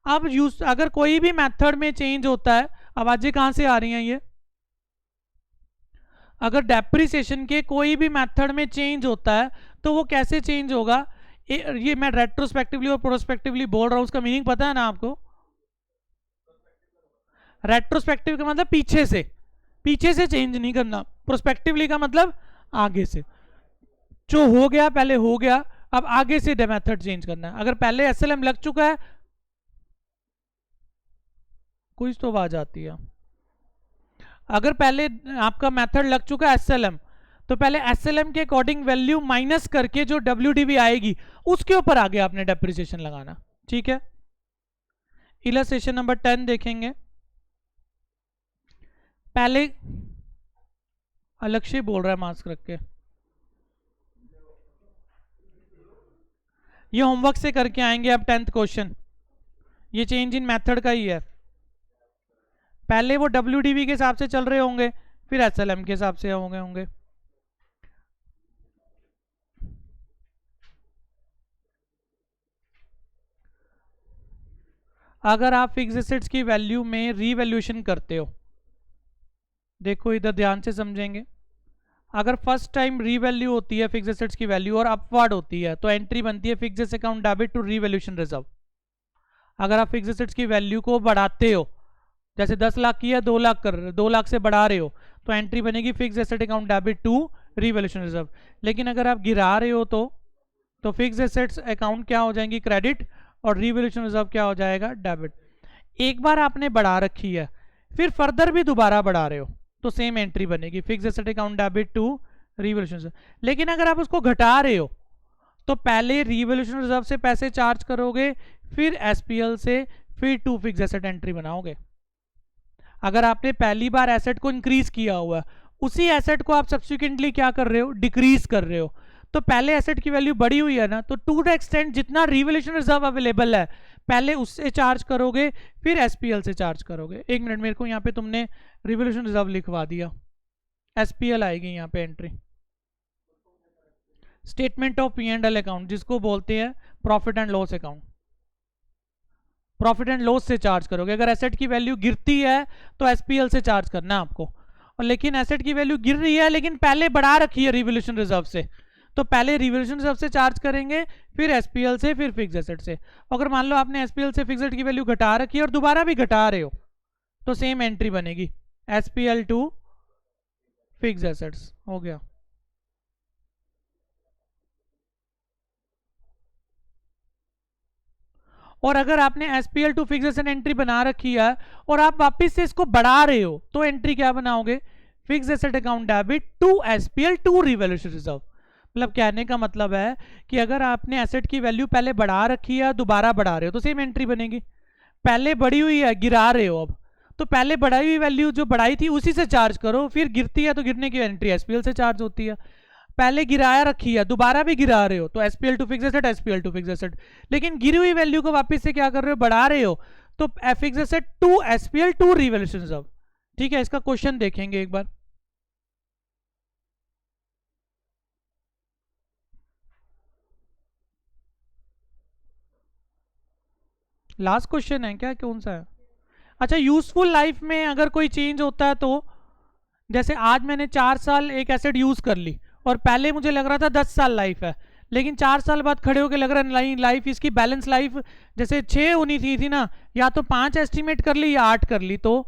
अब अगर कोई भी मेथड में चेंज होता है, आवाजें कहां से आ रही हैं ये, अगर डेप्रिसिएशन के कोई भी मेथड में चेंज होता है तो वो कैसे चेंज होगा, ये मैं रेट्रोस्पेक्टिवली और प्रोस्पेक्टिवली बोल रहा हूं, उसका मीनिंग पता है ना आपको। रेट्रोस्पेक्टिव का मतलब पीछे से चेंज नहीं करना, प्रोस्पेक्टिवली का मतलब आगे से, जो हो गया पहले हो गया, अब आगे से मेथड चेंज करना है। अगर पहले एसएलएम लग चुका है, कुछ तो आवाज आती है, अगर पहले आपका मेथड लग चुका है एसएलएम, तो पहले एसएलएम के अकॉर्डिंग वैल्यू माइनस करके जो डब्ल्यूडीवी आएगी उसके ऊपर आगे आपने डेप्रिसिएशन लगाना, ठीक है। इलस्ट्रेशन नंबर 10 देखेंगे। पहले अलग से बोल रहा है मास्क रख के, ये होमवर्क से करके आएंगे अब 10th क्वेश्चन, ये चेंज इन मेथड का ही है। पहले वो डब्ल्यूडीवी के हिसाब से चल रहे होंगे, फिर एसएलएम के हिसाब से होंगे। अगर आप फिक्स एसेट्स की वैल्यू में रीवैल्यूएशन करते हो, देखो इधर ध्यान से समझेंगे, अगर फर्स्ट टाइम रीवैल्यू होती है फिक्स एसेट्स की वैल्यू और अपवर्ड होती है तो एंट्री बनती है fix asset account debit to revaluation reserve. अगर आप फिक्स एसेट्स की वैल्यू को बढ़ाते हो, जैसे 10 लाख की है 2 लाख कर रहे हो, 2 लाख से बढ़ा रहे हो, तो एंट्री बनेगी fix asset account debit to revaluation reserve. लेकिन अगर आप गिरा रहे हो तो फिक्स एसेट्स अकाउंट क्या हो जाएंगी क्रेडिट, और रीवैल्यूएशन रिजर्व क्या हो जाएगा डेबिट। एक बार आपने बढ़ा रखी है, फिर फर्दर भी दोबारा बढ़ा रहे हो तो सेम एंट्री बनेगी fix asset account debit to revaluation reserve. लेकिन अगर आप उसको घटा रहे हो तो पहले रीवैल्यूएशन रिजर्व से पैसे चार्ज करोगे, फिर एसपीएल से, फिर टू फिक्स एसेट एंट्री बनाओगे। अगर आपने पहली बार एसेट को इंक्रीज किया हुआ है, उसी एसेट को आप सब्सिक्वेंटली क्या कर रहे हो, डिक्रीज कर रहे हो, तो पहले एसेट की वैल्यू बढ़ी हुई है ना, तो टू द एक्सटेंट जितना रीवैल्यूएशन रिजर्व अवेलेबल है पहले उससे चार्ज करोगे, फिर एसपीएल से चार्ज करोगे। एक मिनट, मेरे को यहाँ पे तुमने रीवैल्यूएशन रिजर्व लिखवा दिया, एसपीएल आएगी यहाँ पे entry, statement of P&L account, जिसको बोलते हैं profit and loss account, profit and loss से चार्ज करोगे। अगर एसेट की वैल्यू गिरती है तो एसपीएल से चार्ज करना है आपको, और लेकिन एसेट की वैल्यू गिर रही है लेकिन पहले बढ़ा रखी है रीवैल्यूएशन रिजर्व से, तो पहले रिवोल्यूशन रिजर्व से चार्ज करेंगे, फिर एसपीएल से, फिर फिक्स एसेट से। अगर मान लो आपने एसपीएल से फिक्स एसेट की वैल्यू घटा रखी है और दोबारा भी घटा रहे हो तो सेम एंट्री बनेगी, एसपीएल टू फिक्स एसेट्स हो गया। और अगर आपने SPL to fix asset entry बना रखी है और आप वापस से इसको बढ़ा रहे हो तो एंट्री क्या बनाओगे, fix asset account debit to SPL to revaluation reserve. मतलब कहने का मतलब है कि अगर आपने एसेट की वैल्यू पहले बढ़ा रखी है, दोबारा बढ़ा रहे हो तो सेम एंट्री बनेगी। पहले बढ़ी हुई है, गिरा रहे हो अब, तो पहले बढ़ाई हुई वैल्यू जो बढ़ाई थी उसी से चार्ज करो, फिर गिरती है तो गिरने की एंट्री एसपीएल से चार्ज होती है। पहले गिराया रखी है, दोबारा भी गिरा रहे हो तो SPL to fix asset, SPL to fix asset. लेकिन गिरी हुई वैल्यू को वापस से क्या कर रहे हो, बढ़ा रहे हो, तो fix asset to SPL to revaluation reserve. ठीक है, इसका क्वेश्चन देखेंगे एक बार। लास्ट क्वेश्चन है क्या, कौन सा है? अच्छा, यूजफुल लाइफ में अगर कोई चेंज होता है तो जैसे आज मैंने 4 साल एक एसेट यूज कर ली और पहले मुझे लग रहा था 10 साल लाइफ है, लेकिन 4 साल बाद खड़े होकर लग रहा है लाइफ इसकी बैलेंस लाइफ जैसे 6 होनी थी ना, या तो 5 एस्टिमेट कर ली या 8 कर ली, तो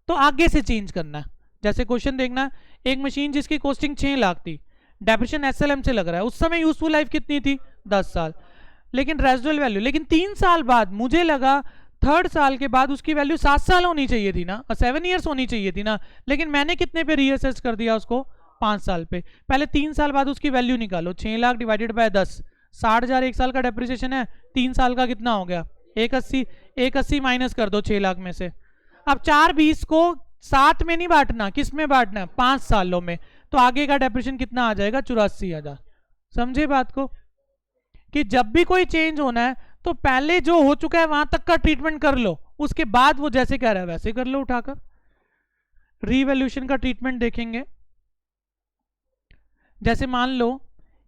आगे से चेंज करना है। जैसे क्वेश्चन देखना, एक मशीन जिसकी कॉस्टिंग 6 लाख थी, डेप्रिसिएशन एसएलएम से लग रहा है, उस समय यूजफुल लाइफ कितनी थी, 10 साल, लेकिन रेजिडुअल वैल्यू, लेकिन 3 साल बाद मुझे लगा, थर्ड साल के बाद उसकी वैल्यू 7 साल होनी चाहिए थी ना, 7 ईयर्स होनी चाहिए थी ना, लेकिन मैंने कितने पे रीअसेस कर दिया उसको, 5 साल पे। पहले 3 साल बाद उसकी वैल्यू निकालो, 6 लाख डिवाइडेड बाय 10, 60,000 एक साल का डेप्रिसिएशन है, 3 साल का कितना हो गया, 180 माइनस कर दो 6 लाख में से। अब 420 को 7 में नहीं बांटना, किस में बांटना है, 5 सालों में, तो आगे का डेप्रिसिएशन कितना आ जाएगा, 84,000। समझे बात को, कि जब भी कोई चेंज होना है तो पहले जो हो चुका है वहां तक का ट्रीटमेंट कर लो, उसके बाद वो जैसे कह रहा है वैसे कर लो उठाकर। रीवैल्यूएशन का ट्रीटमेंट देखेंगे। जैसे मान लो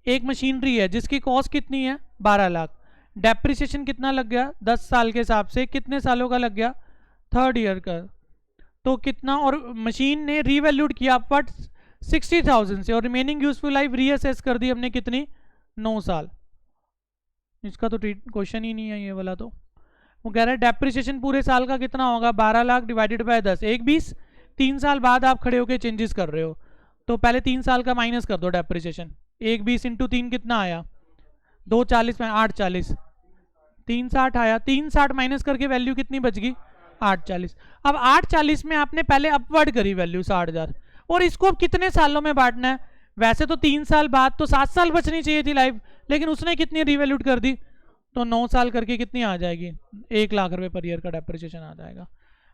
एक मशीनरी है जिसकी कॉस्ट कितनी है, 12 लाख, डेप्रिसिएशन कितना लग गया, 10 साल के हिसाब से कितने सालों का लग गया, 3rd ईयर का, तो कितना, और मशीन ने रीवैल्यूड किया अपवर्ड 60,000 से, और रिमेनिंग यूजफुल लाइफ रीअसेस कर दी हमने कितनी, 9 साल। इसका तो क्वेश्चन ही नहीं है ये वाला, तो वो कह रहा है डेप्रिसिएशन पूरे साल का कितना होगा, 12 लाख डिवाइडेड बाय 10, 1/20। 3 साल बाद आप खड़े होकर चेंजेस कर रहे हो तो पहले 3 साल का माइनस कर दो डेप्रिसिएशन, 1/20 इंटू 3 कितना आया, 240 में 840, 360 आया, 360 माइनस करके वैल्यू कितनी बच गई, 840। अब 840 में आपने पहले अपवर्ड करी वैल्यू 60,000, और इसको अब कितने सालों में बांटना है, वैसे तो 3 साल बाद तो 7 साल बचनी चाहिए थी लाइफ, लेकिन उसने कितनी रिवैल्यूट कर दी, तो 9 साल करके कितनी आ जाएगी, 1 लाख रुपए पर ईयर का डेप्रिसिएशन आ जाएगा।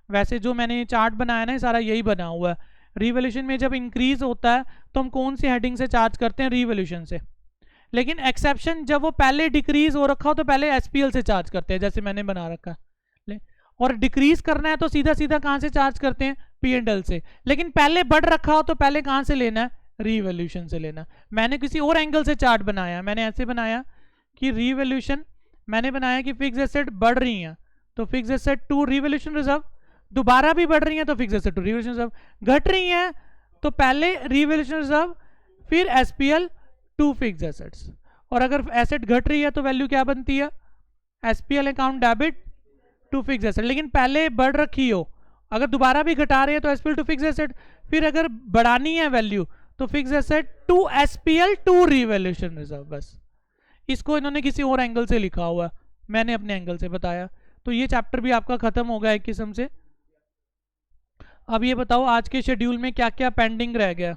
वैसे जो मैंने चार्ट बनाया ना सारा यही बना हुआ है। रिवैल्यूएशन में जब इंक्रीज होता है तो हम कौन सी हेडिंग से चार्ज करते हैं, रिवैल्यूएशन से, लेकिन एक्सेप्शन जब वो पहले डिक्रीज हो रखा हो तो पहले एसपीएल से चार्ज करते हैं, जैसे मैंने बना रखा है, और डिक्रीज करना है तो सीधा सीधा कहां से चार्ज करते हैं, पी&एल से, लेकिन पहले बढ़ रखा हो तो पहले कहां से लेना है, रिवैल्यूएशन से लेना। मैंने किसी और एंगल से चार्ट बनाया, मैंने ऐसे बनाया कि रिवैल्यूएशन, मैंने बनाया कि फिक्स एसेट बढ़ रही हैं तो fix asset to revaluation reserve, दोबारा भी बढ़ रही हैं तो fix asset to revaluation reserve, घट रही हैं तो पहले रिवैल्यूएशन रिजर्व फिर एसपीएल टू फिक्स एसेट्स, और अगर एसेट घट रही है तो वैल्यू क्या बनती है, SPL account debit to fix asset, लेकिन पहले बढ़ रखी हो, अगर दोबारा भी घटा रहे हैं तो एसपीएल टू फिक्स एसेट, फिर अगर बढ़ानी है वैल्यू तो fix asset to SPL to revaluation reserve. बस इसको इन्होंने किसी और एंगल से लिखा हुआ, मैंने अपने एंगल से बताया। तो ये चैप्टर भी आपका खत्म हो गया एक किस्म से। अब ये बताओ आज के शेड्यूल में क्या क्या पेंडिंग रह गया।